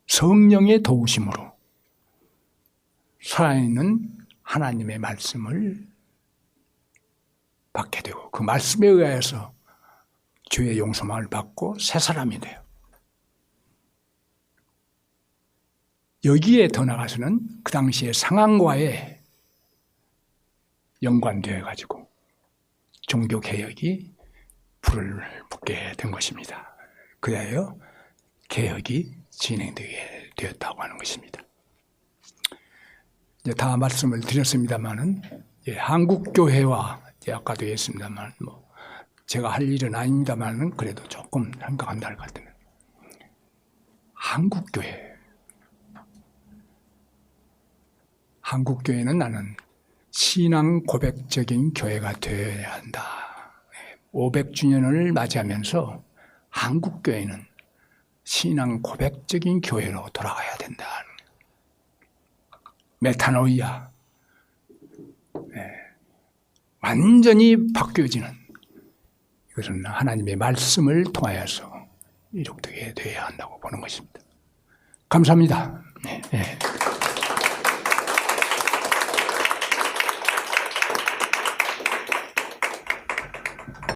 성령의 도우심으로 살아있는 하나님의 말씀을 받게 되고 그 말씀에 의하여서 죄의 용서함을 받고 새 사람이 돼요. 여기에 더 나가서는 그 당시의 상황과의 연관되어 가지고 종교개혁이 불을 붙게 된 것입니다. 그래야 개혁이 진행되게 되었다고 하는 것입니다. 이제 다 말씀을 드렸습니다만은 한국 교회와 아까도 했습니다만 제가 할 일은 아닙니다만은 그래도 조금 생각한다 할 것 같으면 한국 교회는 나는 신앙 고백적인 교회가 되어야 한다. 500주년을 맞이하면서 한국 교회는 신앙 고백적인 교회로 돌아가야 된다. 메타노이아. 완전히 바뀌어지는 이것은 하나님의 말씀을 통하여서 이룩되게 되어야 한다고 보는 것입니다. 감사합니다. 네.